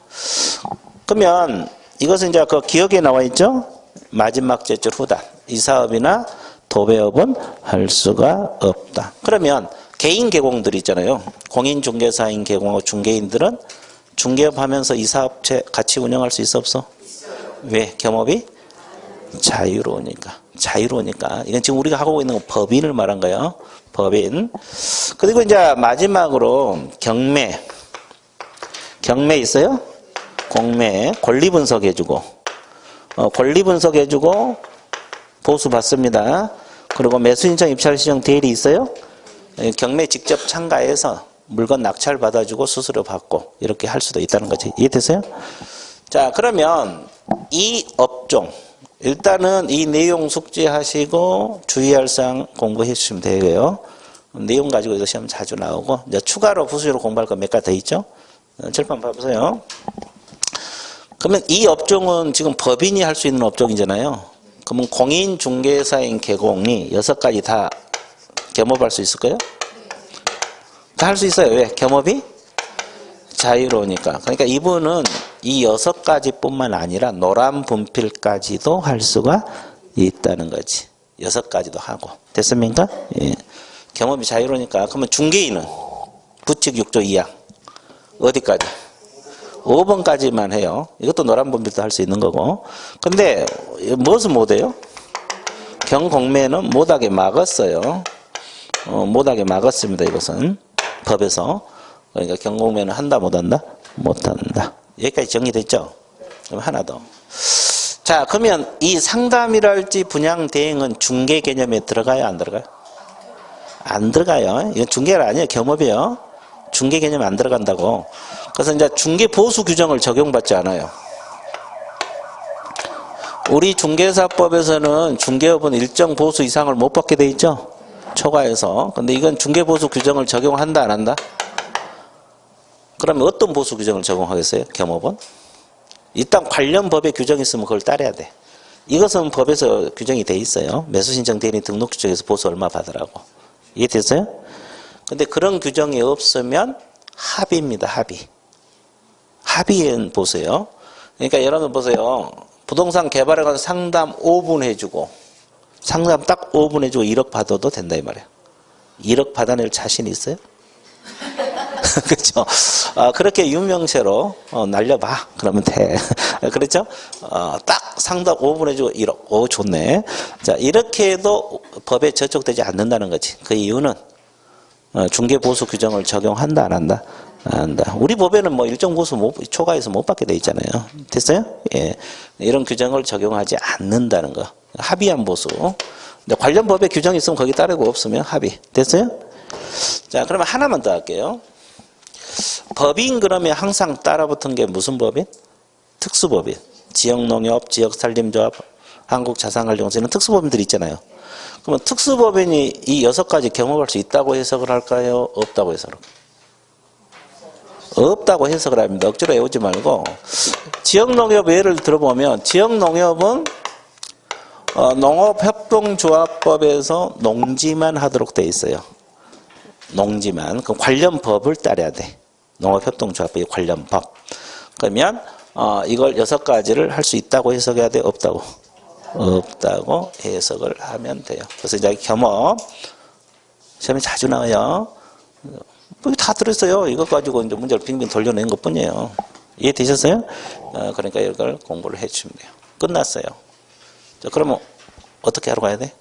그러면 이것은 이제 그 기억에 나와 있죠? 마지막 제출 후단. 이사업이나 도배업은 할 수가 없다. 그러면 개인 개공들 있잖아요. 공인중개사인 개공하고 중개인들은 중개업 하면서 이사업체 같이 운영할 수 있어 없어? 왜? 겸업이 자유로우니까. 자유로우니까. 이건 지금 우리가 하고 있는 건 법인을 말한 거예요. 법인. 그리고 이제 마지막으로 경매. 경매 있어요? 공매. 권리 분석해주고. 권리 분석해주고 보수 받습니다. 그리고 매수신청, 입찰신청, 대리 있어요? 경매 직접 참가해서 물건 낙찰 받아주고 수수료 받고 이렇게 할 수도 있다는 거지. 이해되세요? 자, 그러면 이 업종 일단은 이 내용 숙지하시고 주의할 사항 공부해 주시면 되고요. 내용 가지고 이거 시험 자주 나오고 이제 추가로 부수적으로 공부할 거 몇 가지 더 있죠. 철판 봐보세요. 그러면 이 업종은 지금 법인이 할 수 있는 업종이잖아요. 그러면 공인중개사인 개공이 6가지 다 겸업할 수 있을까요? 다 할 수 있어요. 왜? 겸업이 자유로우니까. 그러니까 이분은 이 6가지 뿐만 아니라 노란 분필까지도 할 수가 있다는 거지. 6가지도 하고. 됐습니까? 예. 겸업이 자유로우니까. 그러면 중개인은 부칙 6조 2항. 어디까지? 5번까지만 해요. 이것도 노란 분필도 할 수 있는 거고. 근데 무엇은 못해요? 경공매는 못하게 막았어요. 못하게 막았습니다. 이것은 법에서. 그러니까 경공매는 한다 못한다? 못한다. 여기까지 정리됐죠? 그럼 하나 더. 자, 그러면 이 상담이랄지 분양 대행은 중개 개념에 들어가요? 안 들어가요? 안 들어가요. 이건 중개가 아니에요. 겸업이에요. 중개 개념에 안 들어간다고. 그래서 이제 중개 보수 규정을 적용받지 않아요. 우리 중개사법에서는 중개업은 일정 보수 이상을 못 받게 돼 있죠? 초과해서. 근데 이건 중개 보수 규정을 적용한다 안 한다? 그러면 어떤 보수 규정을 적용하겠어요? 겸업은? 일단 관련 법에 규정이 있으면 그걸 따라야 돼. 이것은 법에서 규정이 돼 있어요. 매수신청 대리 등록 규정에서 보수 얼마 받으라고. 이해됐어요? 근데 그런 규정이 없으면 합의입니다. 합의. 합의는 보세요. 그러니까 여러분 보세요. 부동산 개발에 가서 상담 5분 해주고 상담 딱 5분 해주고 1억 받아도 된다 이 말이에요. 1억 받아낼 자신 있어요? 그렇죠? 그렇게 유명세로 날려봐. 그러면 돼. 그렇죠? 딱 상담 5분 해주고 1억. 오 좋네. 자 이렇게 해도 법에 저촉되지 않는다는 거지. 그 이유는 중개보수 규정을 적용한다 안 한다? 안 한다. 우리 법에는 뭐 일정 보수 초과해서 못 받게 돼 있잖아요. 됐어요? 예. 이런 규정을 적용하지 않는다는 거. 합의한 보수. 근데 관련 법에 규정이 있으면 거기 따르고 없으면 합의. 됐어요? 자, 그러면 하나만 더 할게요. 법인 그러면 항상 따라붙은 게 무슨 법인? 특수법인. 지역농협, 지역산림조합, 한국자산관리공사 이런 특수법인들이 있잖아요. 그러면 특수법인이 이 6가지 경험할 수 있다고 해석을 할까요? 없다고 해석을 할까요? 없다고 해석을 합니다. 억지로 외우지 말고 지역농협 예를 들어보면 지역농협은 농업협동조합법에서 농지만 하도록 돼 있어요. 농지만. 그럼 관련 법을 따라야 돼. 농업협동조합법의 관련 법. 그러면 이걸 6가지를 할 수 있다고 해석해야 돼? 없다고? 없다고 해석을 하면 돼요. 그래서 이제 겸업 시험에 자주 나와요. 다 들었어요. 이것 가지고 이제 문제를 빙빙 돌려낸 것 뿐이에요. 이해되셨어요? 그러니까 이걸 공부를 해주시면 돼요. 끝났어요. 자, 그러면 어떻게 하러 가야 돼?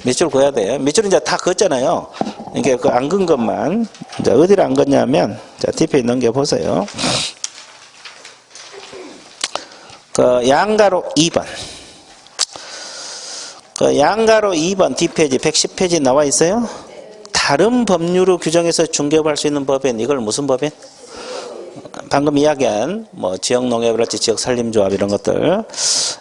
몇 줄 그어야 돼? 몇 줄은 이제 다 그었잖아요. 이게 그 안 근 것만. 자, 어디를 안 걷냐면, 자, 뒷페이지 넘겨보세요. 그 양가로 2번. 그 양가로 2번 뒷페이지 110페이지 나와 있어요? 다른 법률로 규정해서 중개업할 수 있는 법인, 이걸 무슨 법인? 방금 이야기한 뭐 지역농협이랄지 지역산림조합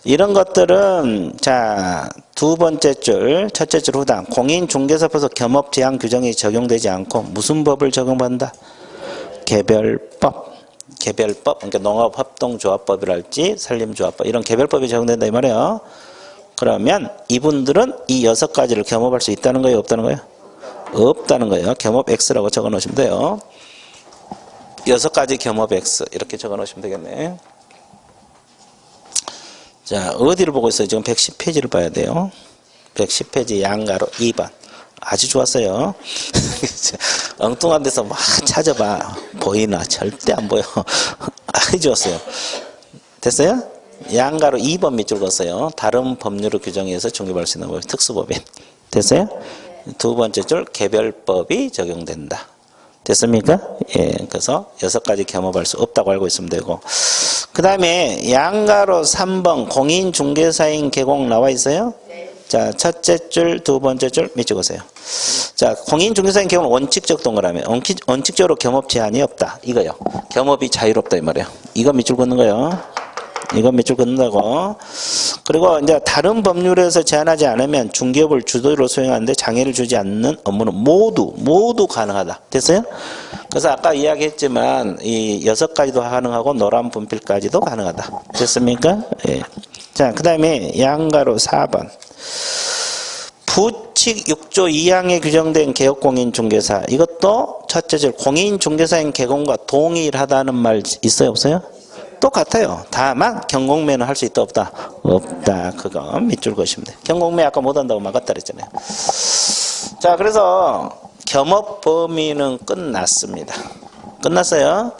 이런 것들은 자, 두 번째 줄, 첫째 줄 후단 공인중개사법에서 겸업 제한 규정이 적용되지 않고 무슨 법을 적용받는다? 개별법. 그러니까 농업협동조합법이랄지 산림조합법 이런 개별법이 적용된다 이 말이에요. 그러면 이분들은 이 6가지를 겸업할 수 있다는 거예요? 없다는 거예요? 없다는 거예요. 겸업 X라고 적어 놓으시면 돼요. 6가지 겸업 X 이렇게 적어 놓으시면 되겠네. 자, 어디를 보고 있어요? 지금 110페이지를 봐야 돼요. 110페이지 양가로 2번. 아주 좋았어요. 엉뚱한 데서 막 찾아봐. 보이나? 절대 안 보여. 아주 좋았어요. 됐어요? 양가로 2번 밑줄 걷어요. 다른 법률을 규정해서 중개할 수 있는 법, 특수법인. 됐어요? 두 번째 줄 개별법이 적용된다. 됐습니까? 예, 그래서 6가지 겸업할 수 없다고 알고 있으면 되고. 그 다음에 양가로 3번 공인중개사인 개공 나와 있어요? 자, 첫째 줄, 두 번째 줄 밑줄 그으세요. 자, 공인중개사인 개공은 원칙적 동그라미. 원칙적으로 겸업 제한이 없다. 이거요. 겸업이 자유롭다 이 말이에요. 이거 밑줄 긋는 거요. 이거 밑줄 긋는다고. 그리고 이제 다른 법률에서 제한하지 않으면 중개업을 주도로 수행하는데 장애를 주지 않는 업무는 모두 가능하다. 됐어요? 그래서 아까 이야기했지만 이 6가지도 가능하고 노란 분필까지도 가능하다. 됐습니까? 예. 자, 그 다음에 양가로 4번. 부칙 6조 2항에 규정된 개업공인중개사. 이것도 첫째 줄 공인중개사인 개공과 동일하다는 말 있어요? 없어요? 똑같아요. 다만 경공매는 할 수 있다 없다? 없다. 그거 밑줄 그으시면 돼요. 경공매 아까 못한다고 막았다 그랬잖아요. 자, 그래서 겸업 범위는 끝났습니다. 끝났어요.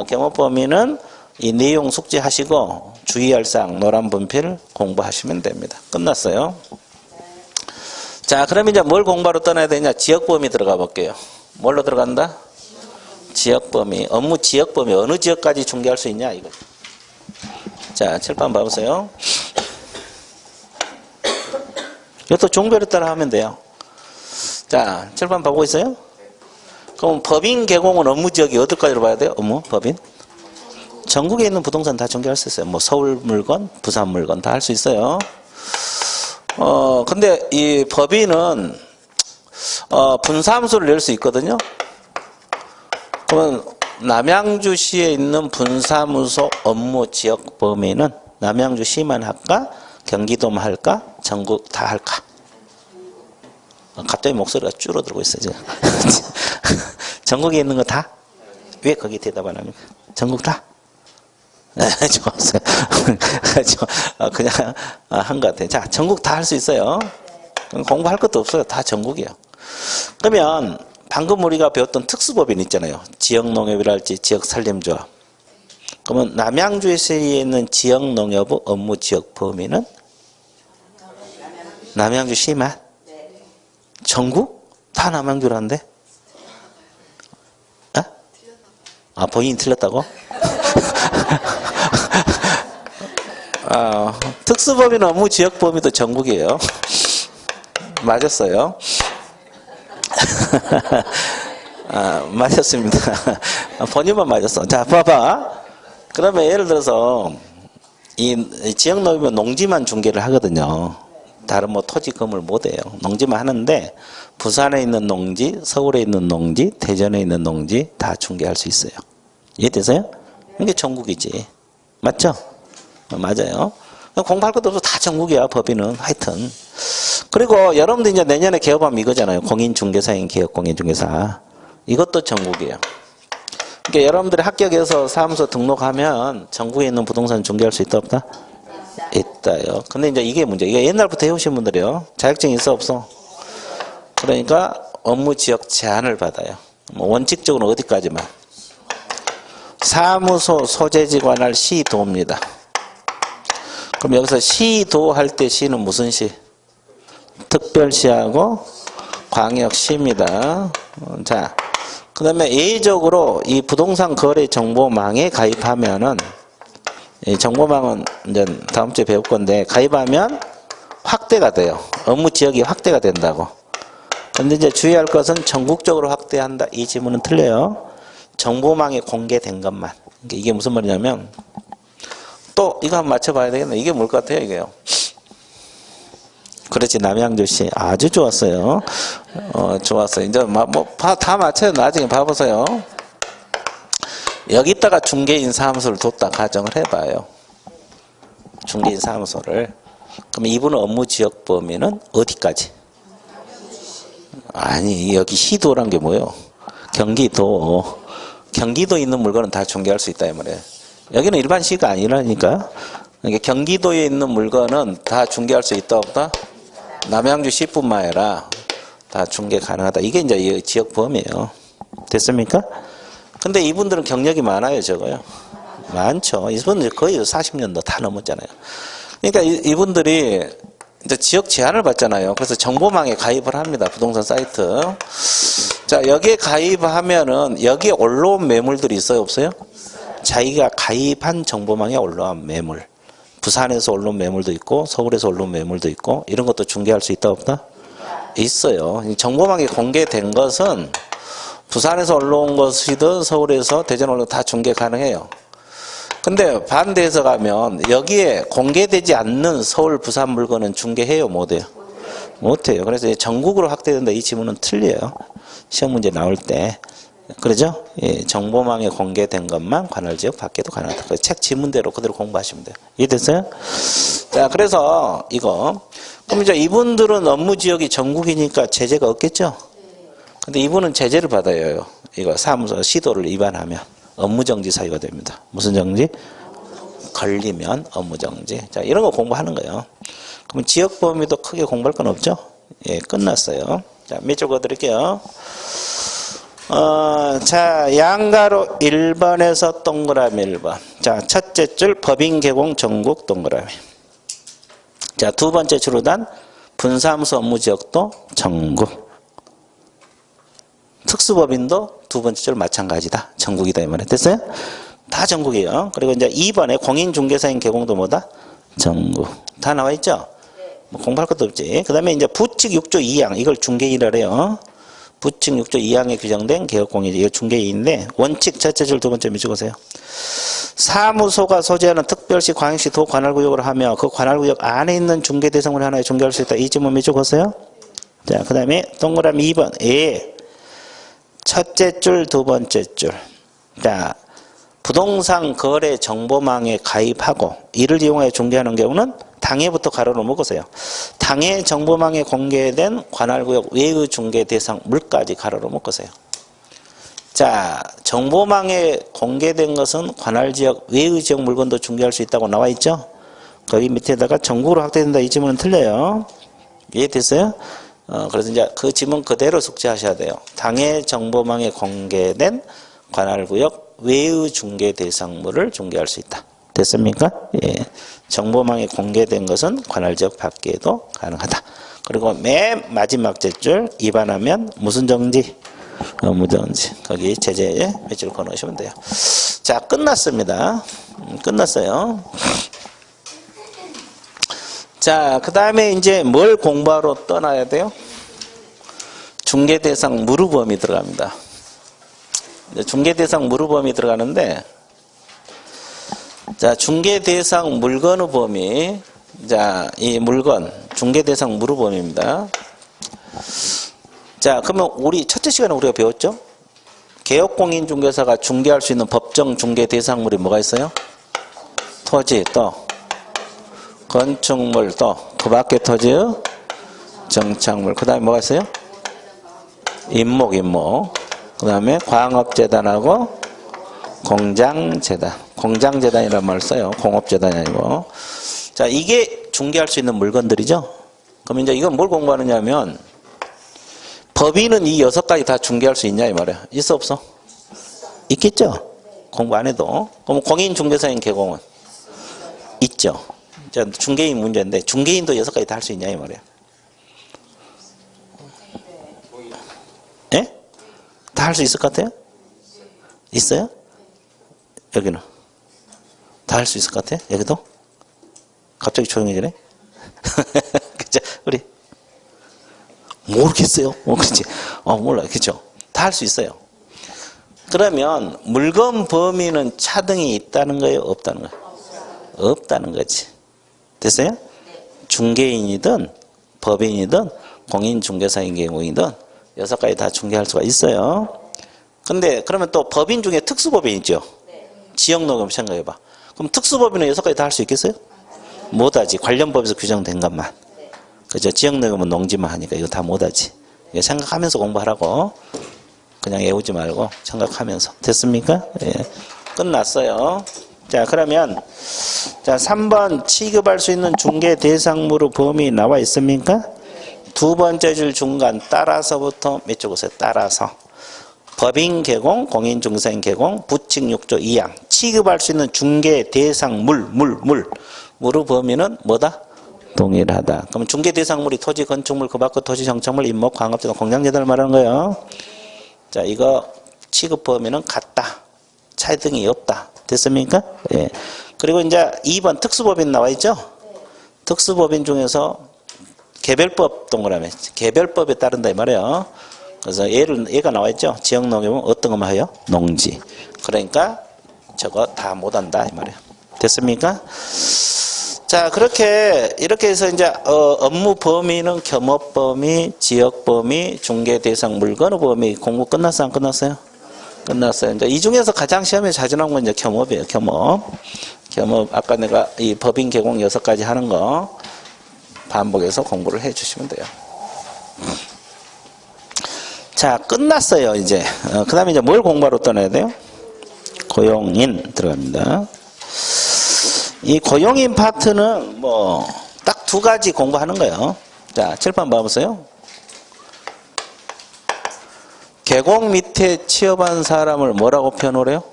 겸업 범위는 이 내용 숙지하시고 주의할 사항 노란 분필 공부하시면 됩니다. 끝났어요. 자, 그럼 이제 뭘 공부하러 떠나야 되냐? 지역 범위 들어가 볼게요. 뭘로 들어간다? 지역 범위. 업무 지역 범위. 어느 지역까지 중개할 수 있냐? 이거. 자, 칠판 봐보세요. 이것도 종별에 따라 하면 돼요. 자, 칠판 보고 있어요? 그럼 법인 개공은 업무 지역이 어디까지로 봐야 돼요? 업무 법인? 전국에 있는 부동산 다 중개할 수 있어요. 뭐 서울 물건, 부산 물건 다 할 수 있어요. 근데 이 법인은 분사함수를 낼 수 있거든요. 그러면 남양주시에 있는 분사무소 업무 지역 범위는 남양주시만 할까? 경기도만 할까? 전국 다 할까? 갑자기 목소리가 줄어들고 있어요, 지금. 전국에 있는 거 다? 왜 거기 대답 안 합니까? 전국 다? 네, 좋았어요. 그냥 한 것 같아요. 자, 전국 다 할 수 있어요. 공부할 것도 없어요. 다 전국이에요. 그러면 방금 우리가 배웠던 특수법인 있잖아요. 지역농협이랄지 지역산림조합. 그러면 남양주시에 있는 지역농협의 업무 지역 범위는 남양주시만? 전국? 다 남양주라는데? 본인이 틀렸다고? 특수법인 업무 지역 범위도 전국이에요. 맞았어요. 맞았습니다. 본인만 맞았어. 자, 봐봐. 그러면 예를 들어서 이 지역농협은 농지만 중개를 하거든요. 다른 뭐 토지 건물 못 해요. 농지만 하는데 부산에 있는 농지, 서울에 있는 농지, 대전에 있는 농지 다 중개할 수 있어요. 이해되세요? 이게 전국이지. 맞죠? 맞아요. 공부할 것도 없어. 다 전국이야, 법인은. 하여튼. 그리고 여러분들 이제 내년에 개업하면 이거잖아요. 공인중개사인 개업공인중개사. 이것도 전국이에요. 그러니까 여러분들이 합격해서 사무소 등록하면 전국에 있는 부동산 중개할 수 있다 없다? 있다요. 근데 이제 이게 문제. 이게 옛날부터 해오신 분들이요. 자격증 있어 없어? 그러니까 업무 지역 제한을 받아요. 뭐 원칙적으로 어디까지만? 사무소 소재지 관할 시도입니다. 그럼 여기서 시도 할 때 시는 무슨 시? 특별시하고 광역시입니다. 자, 그 다음에 예외적으로 이 부동산 거래 정보망에 가입하면은, 이 정보망은 이제 다음 주에 배울 건데, 가입하면 확대가 돼요. 업무 지역이 확대가 된다고. 근데 이제 주의할 것은 전국적으로 확대한다. 이 지문은 틀려요. 정보망에 공개된 것만. 이게 무슨 말이냐면, 또 이거 한번 맞춰봐야 되겠네. 이게 뭘 것 같아요, 이게요? 그렇지, 남양주시. 아주 좋았어요. 좋았어요. 이제 다 맞춰요. 나중에 봐보세요. 여기다가 중개인 사무소를 뒀다 가정을 해봐요. 중개인 사무소를. 그럼 이분은 업무 지역 범위는 어디까지? 아니, 여기 시도란 게 뭐예요? 경기도 있는 물건은 다 중개할 수 있다 이 말이에요. 여기는 일반 시가 아니라니까. 그러니까 경기도에 있는 물건은 다 중개할 수 있다 없다? 남양주 10분마에라 다 중개 가능하다. 이게 이제 이 지역 범위예요. 됐습니까? 근데 이분들은 경력이 많아요, 저거요. 많죠. 이분들 거의 40년도 다 넘었잖아요. 그러니까 이분들이 이제 지역 제한을 받잖아요. 그래서 정보망에 가입을 합니다. 부동산 사이트. 자, 여기에 가입하면은 여기에 올라온 매물들이 있어요, 없어요? 자기가 가입한 정보망에 올라온 매물. 부산에서 올라온 매물도 있고 서울에서 올라온 매물도 있고 이런 것도 중개할 수 있다 없다? 있어요. 정보망에 공개된 것은 부산에서 올라온 것이든 서울에서 대전 올라온 다 중개 가능해요. 근데 반대해서 가면 여기에 공개되지 않는 서울 부산 물건은 중개해요 못해요? 못해요. 그래서 전국으로 확대된다 이 지문은 틀려요. 시험 문제 나올 때. 그러죠? 예, 정보망에 공개된 것만 관할지역 밖에도 가능하다. 책 지문대로 그대로 공부하시면 돼요. 이해됐어요? 자, 그래서 이거. 그럼 이제 이분들은 업무 지역이 전국이니까 제재가 없겠죠? 근데 이분은 제재를 받아요. 이거 사무소 시도를 위반하면 업무 정지 사유가 됩니다. 무슨 정지? 걸리면 업무 정지. 자, 이런 거 공부하는 거예요. 그럼 지역 범위도 크게 공부할 건 없죠? 예, 끝났어요. 자, 몇 줄 그어드릴게요. 자, 양가로 1번에서 동그라미 1번. 자, 첫째 줄 법인 개공 전국 동그라미. 자, 두 번째 줄로단 분사무소 업무 지역도 전국. 특수법인도 두 번째 줄 마찬가지다. 전국이다 이 말이에요. 됐어요? 다 전국이에요. 그리고 이제 2번에 공인중개사인 개공도 뭐다? 전국. 다 나와 있죠? 뭐 공부할 것도 없지. 그 다음에 이제 부칙 6조 2항. 이걸 중개인이라 해요. 부칙 6조 2항에 규정된 개업공인. 이거 중개인인데 원칙 첫째 줄 두 번째 밑줄보세요. 사무소가 소재하는 특별시, 광역시, 도 관할구역을 하며 그 관할구역 안에 있는 중개대상물 하나에 중개할 수 있다. 이 지문 밑줄보세요. 자, 그 다음에 동그라미 2번. 예. 첫째 줄, 두 번째 줄. 자, 부동산 거래 정보망에 가입하고 이를 이용하여 중개하는 경우는 당해부터 가로로 묶으세요. 당해 정보망에 공개된 관할구역 외의 중개 대상 물까지 가로로 묶으세요. 자, 정보망에 공개된 것은 관할지역 외의 지역 물건도 중개할 수 있다고 나와 있죠? 거기 밑에다가 전국으로 확대된다. 이 지문은 틀려요. 이해됐어요? 그래서 이제 그 지문 그대로 숙지하셔야 돼요. 당해 정보망에 공개된 관할구역 외의 중개 대상물을 중개할 수 있다. 됐습니까? 예. 정보망에 공개된 것은 관할지역 밖에도 가능하다. 그리고 맨 마지막 줄 위반하면 무슨 정지? 업무 정지. 거기 제재에 몇 줄 걸어놓으시면 돼요. 자, 끝났습니다. 끝났어요. 자, 그 다음에 이제 뭘 공부하러 떠나야 돼요? 중개대상 무르범위 들어갑니다. 중개대상 무르범위 들어가는데, 자, 중개대상 물건의 범위. 자, 이 물건, 중개대상 무르범위입니다. 자, 그러면 우리 첫째 시간에 우리가 배웠죠? 개업공인중개사가 중개할 수 있는 법정 중개대상물이 뭐가 있어요? 토지, 또 건축물, 또 그 밖에 토지의 정착물. 그 다음에 뭐가 있어요? 임목. 그 다음에 광업재단하고 공장재단. 공장재단이라는 말을 써요. 공업재단이 아니고. 자, 이게 중개할 수 있는 물건들이죠. 그럼 이제 이건 뭘 공부하느냐 하면 법인은 이 6가지 다 중개할 수 있냐 이 말이야. 있어 없어? 있겠죠? 공부 안 해도. 그럼 공인중개사인 개공은? 있죠. 자, 중개인 문제인데 중개인도 6가지 다 할 수 있냐 이 말이야. 예? 다 할 수 있을 것 같아요? 있어요? 여기는? 다 할 수 있을 것 같아요? 여기도? 갑자기 조용해지네? 그죠? 우리? 모르겠어요. 그렇지. 몰라. 그죠? 다 할 수 있어요. 그러면 물건 범위는 차등이 있다는 거예요? 없다는 거예요? 없다는 거지. 됐어요? 중개인이든 법인이든 공인중개사인 경우이든 6가지 다 중개할 수가 있어요. 근데 그러면 또 법인 중에 특수법인 있죠? 지역노금 생각해봐. 그럼 특수법인은 6가지 다 할 수 있겠어요? 못하지. 관련 법에서 규정된 것만. 그죠? 지역노금은 농지만 하니까 이거 다 못하지. 이거 생각하면서 공부하라고. 그냥 외우지 말고 생각하면서. 됐습니까? 예. 끝났어요. 자, 그러면 자, 3번 취급할 수 있는 중개 대상물의 범위 나와 있습니까? 두 번째 줄 중간 따라서부터 몇 쪽 오세요? 따라서. 법인 개공, 공인 중개사인 개공, 부칙 6조 2항. 취급할 수 있는 중개 대상물, 물의 범위는 뭐다? 동일하다. 그럼 중개 대상물이 토지, 건축물, 그 밖의 토지, 정착물, 임목, 광업재단, 공장재단을 말하는 거예요. 자, 이거 취급 범위는 같다. 차등이 없다. 됐습니까? 예. 그리고 이제 2번 특수법인 나와 있죠? 특수법인 중에서 개별법 동그라미. 개별법에 따른다 이 말이에요. 그래서 얘가 나와 있죠? 지역농협은 어떤 것만 해요? 농지. 그러니까 저거 다 못한다 이 말이에요. 됐습니까? 자, 이렇게 해서 이제 업무 범위는 겸업 범위, 지역 범위, 중개 대상 물건의 범위 공부 끝났어요? 안 끝났어요? 끝났어요. 이제 이 중에서 가장 시험에 자주 나온 건 이제 겸업이에요. 겸업. 아까 내가 이 법인 개공 6가지 하는 거 반복해서 공부를 해 주시면 돼요. 자, 끝났어요, 이제. 그 다음에 이제 뭘 공부하러 떠나야 돼요? 고용인 들어갑니다. 이 고용인 파트는 뭐 딱 2가지 공부하는 거예요. 자, 칠판 봐보세요. 개공 밑에 취업한 사람을 뭐라고 표현을 해요?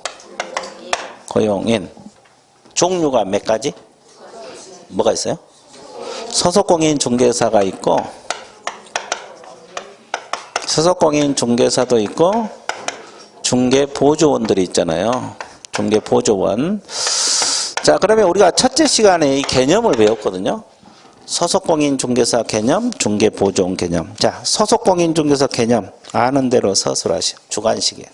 고용인. 종류가 몇 가지? 뭐가 있어요? 소속공인 중개사가 있고, 소속공인 중개사도 있고, 중개보조원들이 있잖아요. 중개보조원. 자, 그러면 우리가 첫째 시간에 이 개념을 배웠거든요. 소속공인 중개사 개념, 중개보조원 개념. 자, 소속공인 중개사 개념 아는 대로 서술하시오. 주관식이에요.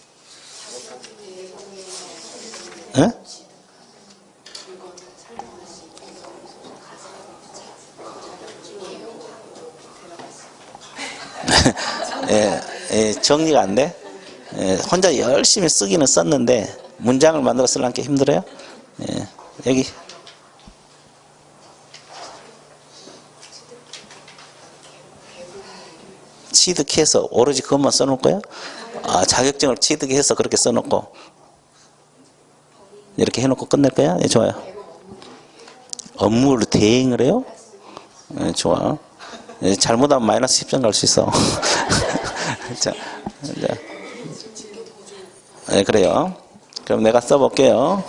예? 정리가 안 돼? 혼자 열심히 쓰기는 썼는데 문장을 만들어 쓰려니까 힘들어요? 여기 취득해서 오로지 그것만 써놓을 거야? 아, 자격증을 취득해서 그렇게 써놓고 이렇게 해놓고 끝낼 거야? 예, 좋아요. 업무를 대행을 해요? 예, 좋아. 예, 잘못하면 마이너스 10점 갈 수 있어. 자, 예, 그래요. 그럼 내가 써볼게요.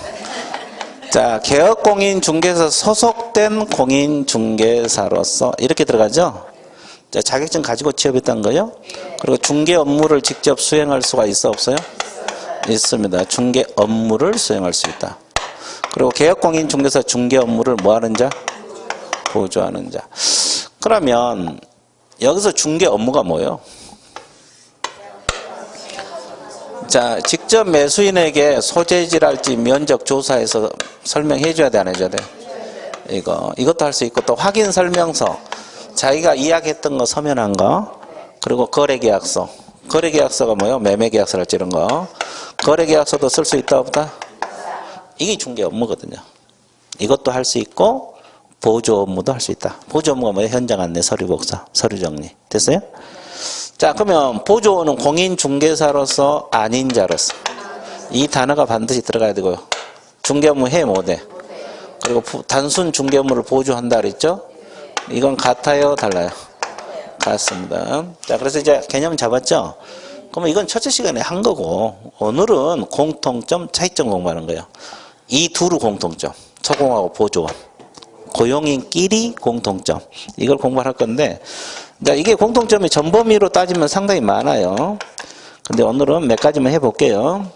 자, 개업공인중개사 소속된 공인중개사로서 이렇게 들어가죠. 자, 자격증 가지고 취업했다는 거예요. 그리고 중개 업무를 직접 수행할 수가 있어 없어요? 있습니다. 중개 업무를 수행할 수 있다. 그리고 개업공인중개사 중개 업무를 뭐하는 자? 보조하는 자. 그러면 여기서 중개 업무가 뭐예요? 자, 직접 매수인에게 소재지랄지 면적 조사해서 설명해 줘야 돼, 안 해줘야 돼? 이것도 할 수 있고, 또 확인 설명서, 자기가 이야기했던 거 서면한 거, 그리고 거래계약서. 거래계약서가 뭐예요? 매매계약서랄지 이런 거. 거래계약서도 쓸 수 있다 없다? 이게 중개 업무거든요. 이것도 할 수 있고 보조 업무도 할 수 있다. 보조 업무가 뭐예요? 현장 안내, 서류 복사, 서류 정리. 됐어요? 자, 그러면 보조는 공인중개사로서 아닌 자로서. 이 단어가 반드시 들어가야 되고요. 중개 업무 해 못해? 그리고 단순 중개 업무를 보조한다 그랬죠? 이건 같아요? 달라요? 같습니다. 자, 그래서 이제 개념 잡았죠? 그러면 이건 첫째 시간에 한 거고, 오늘은 공통점, 차이점 공부하는 거예요. 이 둘의 공통점. 소공하고 보조원. 고용인끼리 공통점. 이걸 공부할 건데, 이게 공통점이 전범위로 따지면 상당히 많아요. 근데 오늘은 몇 가지만 해볼게요.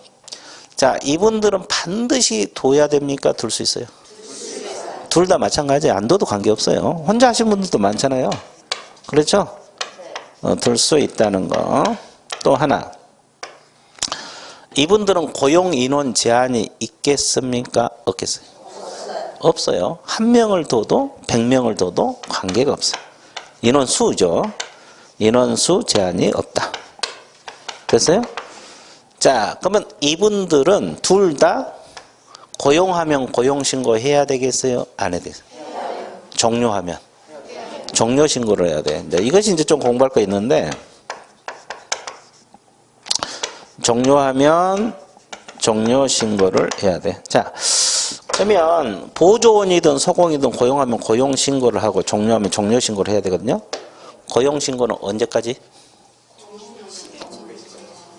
자, 이분들은 반드시 둬야 됩니까? 둘 수 있어요? 둘 다 마찬가지예요. 안 둬도 관계없어요. 혼자 하신 분들도 많잖아요. 그렇죠? 둘 수 있다는 거. 또 하나. 이분들은 고용 인원 제한이 있겠습니까? 없겠어요? 없어요. 한 명을 둬도 100명을 둬도 관계가 없어요. 인원수죠. 인원수 제한이 없다. 됐어요? 자, 그러면 이분들은 둘 다 고용하면 고용신고 해야 되겠어요? 안 해야 되겠어요? 종료하면 종료신고를 해야 돼. 이것이 이제 좀 공부할 거 있는데, 종료하면 종료신고를 해야 돼. 자, 그러면 보조원이든 소공이든 고용하면 고용신고를 하고 종료하면 종료신고를 해야 되거든요. 고용신고는 언제까지?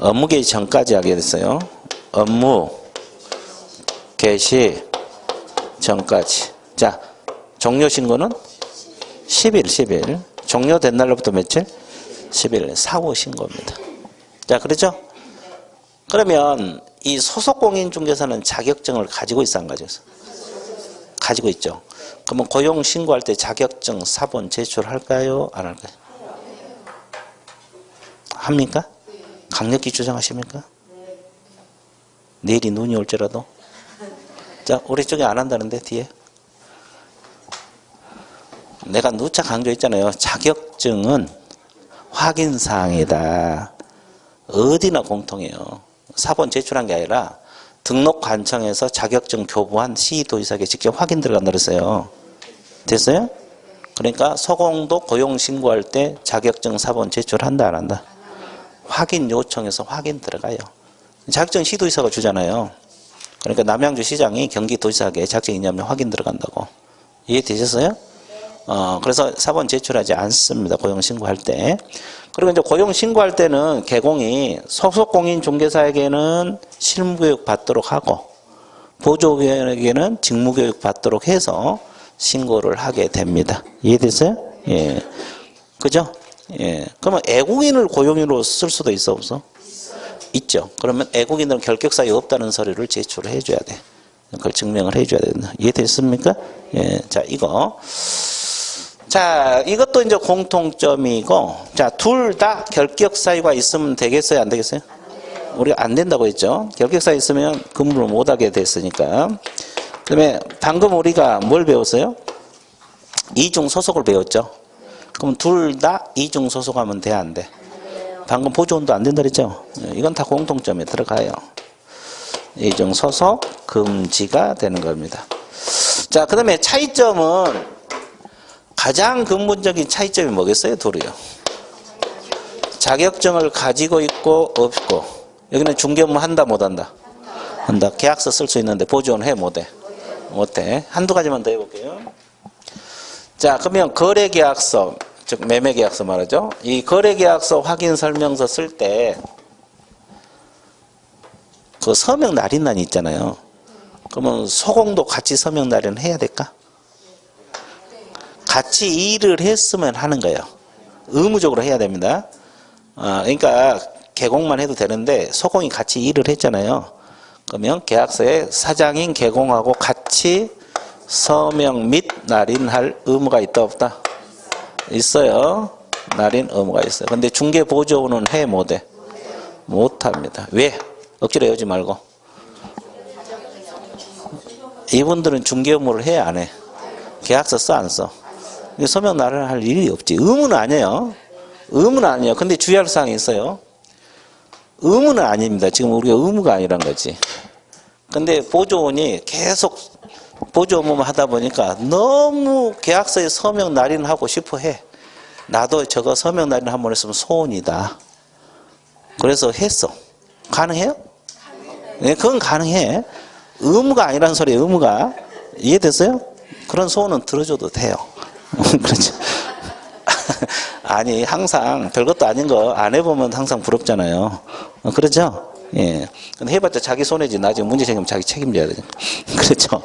업무 개시 전까지 하게 됐어요. 업무 개시 전까지. 자, 종료신고는 10일. 종료된 날로부터 며칠? 10일. 사후신고입니다. 자, 그렇죠? 그러면 이 소속공인중개사는 자격증을 가지고 있어, 안 가지고 있어? 가지고 있죠. 그러면 고용신고할 때 자격증 사본 제출할까요? 안 할까요? 합니까? 강력히 주장하십니까? 내일이 눈이 올지라도? 자, 우리 쪽에 안 한다는데, 뒤에? 내가 누차 강조했잖아요. 자격증은 확인사항이다. 어디나 공통해요. 사본 제출한 게 아니라 등록관청에서 자격증 교부한 시도지사에게 직접 확인 들어간다 그랬어요. 됐어요? 그러니까 소공도 고용신고할 때 자격증 사본 제출한다 안 한다? 확인 요청해서 확인 들어가요. 자격증 시도지사가 주잖아요. 그러니까 남양주 시장이 경기도지사에게 자격증 있냐면 확인 들어간다고. 이해되셨어요? 그래서 사본 제출하지 않습니다. 고용신고할 때. 그리고 이제 고용신고할 때는 개공이 소속공인중개사에게는 실무교육 받도록 하고 보조원에게는 직무교육 받도록 해서 신고를 하게 됩니다. 이해됐어요? 예. 그죠? 예. 그러면 애국인을 고용인으로 쓸 수도 있어, 없어? 있죠. 그러면 애국인들은 결격사유 없다는 서류를 제출을 해줘야 돼. 그걸 증명을 해줘야 된다. 이해됐습니까? 예. 자, 이거. 자, 이것도 이제 공통점이고, 자, 둘 다 결격 사유가 있으면 되겠어요? 안 되겠어요? 우리가 안 된다고 했죠? 결격 사유 있으면 근무를 못 하게 됐으니까. 그 다음에 방금 우리가 뭘 배웠어요? 이중 소속을 배웠죠? 그럼 둘 다 이중 소속하면 돼, 안 돼? 방금 보조원도 안 된다 그랬죠? 이건 다 공통점에 들어가요. 이중 소속 금지가 되는 겁니다. 자, 그 다음에 차이점은 가장 근본적인 차이점이 뭐겠어요? 둘이요. 자격증을 가지고 있고 없고. 여기는 중개업무 한다 못한다? 한다. 계약서 쓸 수 있는데 보조원 해 못해? 못해. 한두 가지만 더 해볼게요. 자, 그러면 거래계약서, 즉 매매계약서 말하죠. 이 거래계약서 확인설명서 쓸 때 그 서명 날인란이 있잖아요. 그러면 소공도 같이 서명 날인을 해야 될까? 같이 일을 했으면 하는 거예요. 의무적으로 해야 됩니다. 그러니까 개공만 해도 되는데 소공이 같이 일을 했잖아요. 그러면 계약서에 사장인 개공하고 같이 서명 및 날인할 의무가 있다 없다? 있어요. 날인 의무가 있어요. 근데 중개보조원은 해 못해? 못합니다. 왜? 억지로 해오지 말고. 이분들은 중개 업무를 해 안 해? 계약서 써 안 써? 서명 날을 할 일이 없지. 의무는 아니에요. 의무는 아니에요. 근데 주의할 사항이 있어요. 의무는 아닙니다. 지금 우리가 의무가 아니란 거지. 근데 보조원이 계속 보조 업무만 하다 보니까 너무 계약서에 서명 날인하고 싶어 해. 나도 저거 서명 날인 한번 했으면 소원이다. 그래서 했어. 가능해요? 네, 그건 가능해. 의무가 아니라는 소리예요. 의무가. 이해됐어요? 그런 소원은 들어줘도 돼요. 그렇죠. 아니, 항상 별것도 아닌 거 안 해보면 항상 부럽잖아요. 그렇죠? 예. 근데 해봤자 자기 손해지. 나중에 문제 생기면 자기 책임져야 되니까. 그렇죠?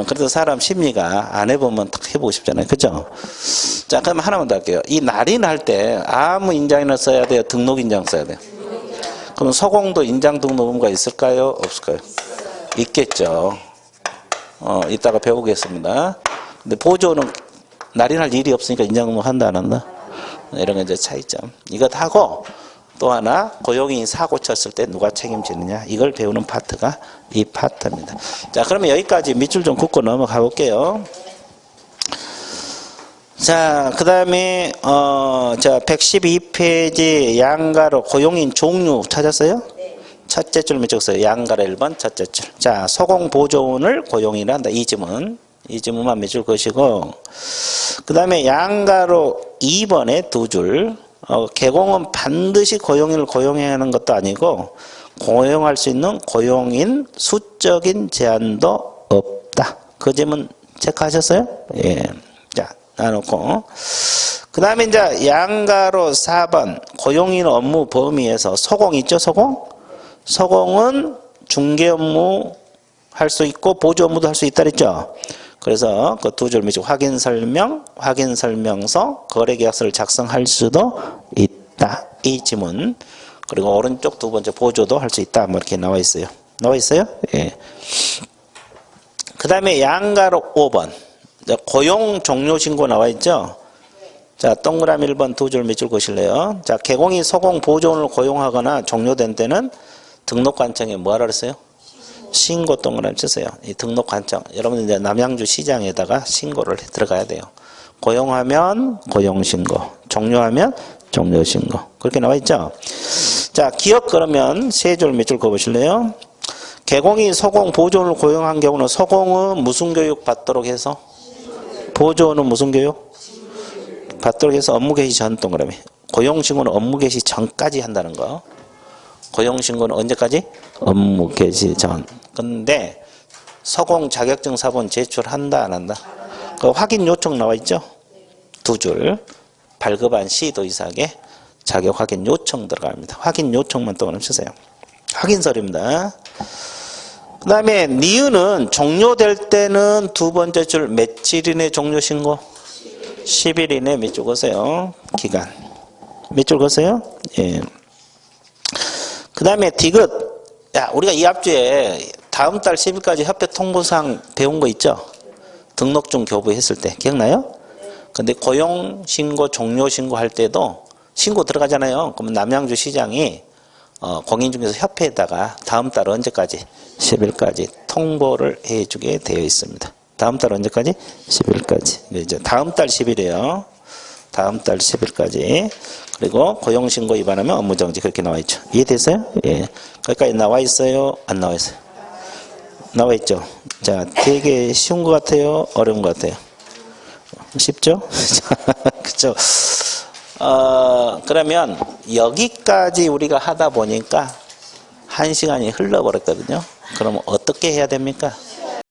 그래서 사람 심리가 안 해보면 딱 해보고 싶잖아요. 그죠? 자, 그럼 하나만 더 할게요. 이 날인할 때 아무 인장이나 써야 돼요? 등록 인장 써야 돼요? 그럼 소공도 인장 등록 의무가 있을까요? 없을까요? 있겠죠. 이따가 배우겠습니다. 근데 보조는 날인할 일이 없으니까 인장 등록 한다 안 한다? 이런 게 이제 차이점. 이것 하고 또 하나 고용인이 사고 쳤을 때 누가 책임지느냐 이걸 배우는 파트가 이 파트입니다. 자, 그러면 여기까지 밑줄 좀 긋고 넘어가 볼게요. 자, 그 다음에 자 112페이지 양가로 고용인 종류 찾았어요? 첫째 줄 몇 적었어요? 양가로 1번 첫째 줄. 자, 소공보조원을 고용인을 한다. 이 지문만 몇 줄 것이고, 그 다음에 양가로 2번에 두 줄. 개공은 반드시 고용인을 고용해야 하는 것도 아니고 고용할 수 있는 고용인 수적인 제한도 없다. 그 질문 체크하셨어요? 예. 자, 놔놓고. 그 다음에 이제 양가로 4번 고용인 업무 범위에서 소공 있죠, 소공? 소공은 중개 업무 할 수 있고 보조 업무도 할 수 있다 그랬죠? 그래서 그 두 줄 밑에 확인 설명, 확인 설명서, 거래 계약서를 작성할 수도 있다. 이 지문. 그리고 오른쪽 두 번째 보조도 할 수 있다. 뭐 이렇게 나와 있어요. 나와 있어요? 예. 그 다음에 양가로 5번. 고용 종료 신고 나와 있죠? 자, 동그라미 1번 두 줄 밑줄 그실래요? 자, 개공이 소공 보조원을 고용하거나 종료된 때는 등록관청에 뭐하라 그랬어요? 신고 동그라미 쓰세요. 이 등록관청. 여러분 이제 남양주 시장에다가 신고를 들어가야 돼요. 고용하면 고용신고, 종료하면 종료신고. 그렇게 나와 있죠? 자, 기업 그러면 세 줄 밑줄 그어보실래요? 개공이 소공 보조원을 고용한 경우는 소공은 무슨 교육 받도록 해서? 보조원은 무슨 교육? 받도록 해서 업무 개시 전 동그라미. 고용신고는 업무 개시 전까지 한다는 거. 고용신고는 언제까지? 업무 개시 전. 근데 소공 자격증 사본 제출한다 안 한다? 그 확인 요청 나와 있죠? 두 줄. 발급한 시도의사에게 자격 확인 요청 들어갑니다. 확인 요청만 동그라미 치세요. 확인서류입니다. 그 다음에 니은은 종료될 때는 두 번째 줄 며칠 이내 종료 신고? 10일 이내 밑줄 그으세요. 기간. 밑줄 그으세요? 예. 그 다음에 디귿. 야, 우리가 이 앞주에 다음 달 10일까지 협회 통보사항 배운 거 있죠? 등록증 교부했을 때. 기억나요? 근데 고용 신고, 종료 신고 할 때도 신고 들어가잖아요. 그러면 남양주 시장이 공인중개사 협회에다가 다음 달 언제까지? 10일까지 통보를 해주게 되어 있습니다. 다음 달 언제까지? 10일까지. 이제 다음 달 10일이에요. 다음 달 10일까지. 그리고 고용신고 위반하면 업무정지 그렇게 나와 있죠. 이해됐어요? 예. 거기까지 나와 있어요? 안 나와 있어요? 나와 있죠. 자, 되게 쉬운 것 같아요? 어려운 것 같아요? 쉽죠? 그쵸? 그러면 여기까지 우리가 하다 보니까 1시간이 흘러버렸거든요. 그러면 어떻게 해야 됩니까?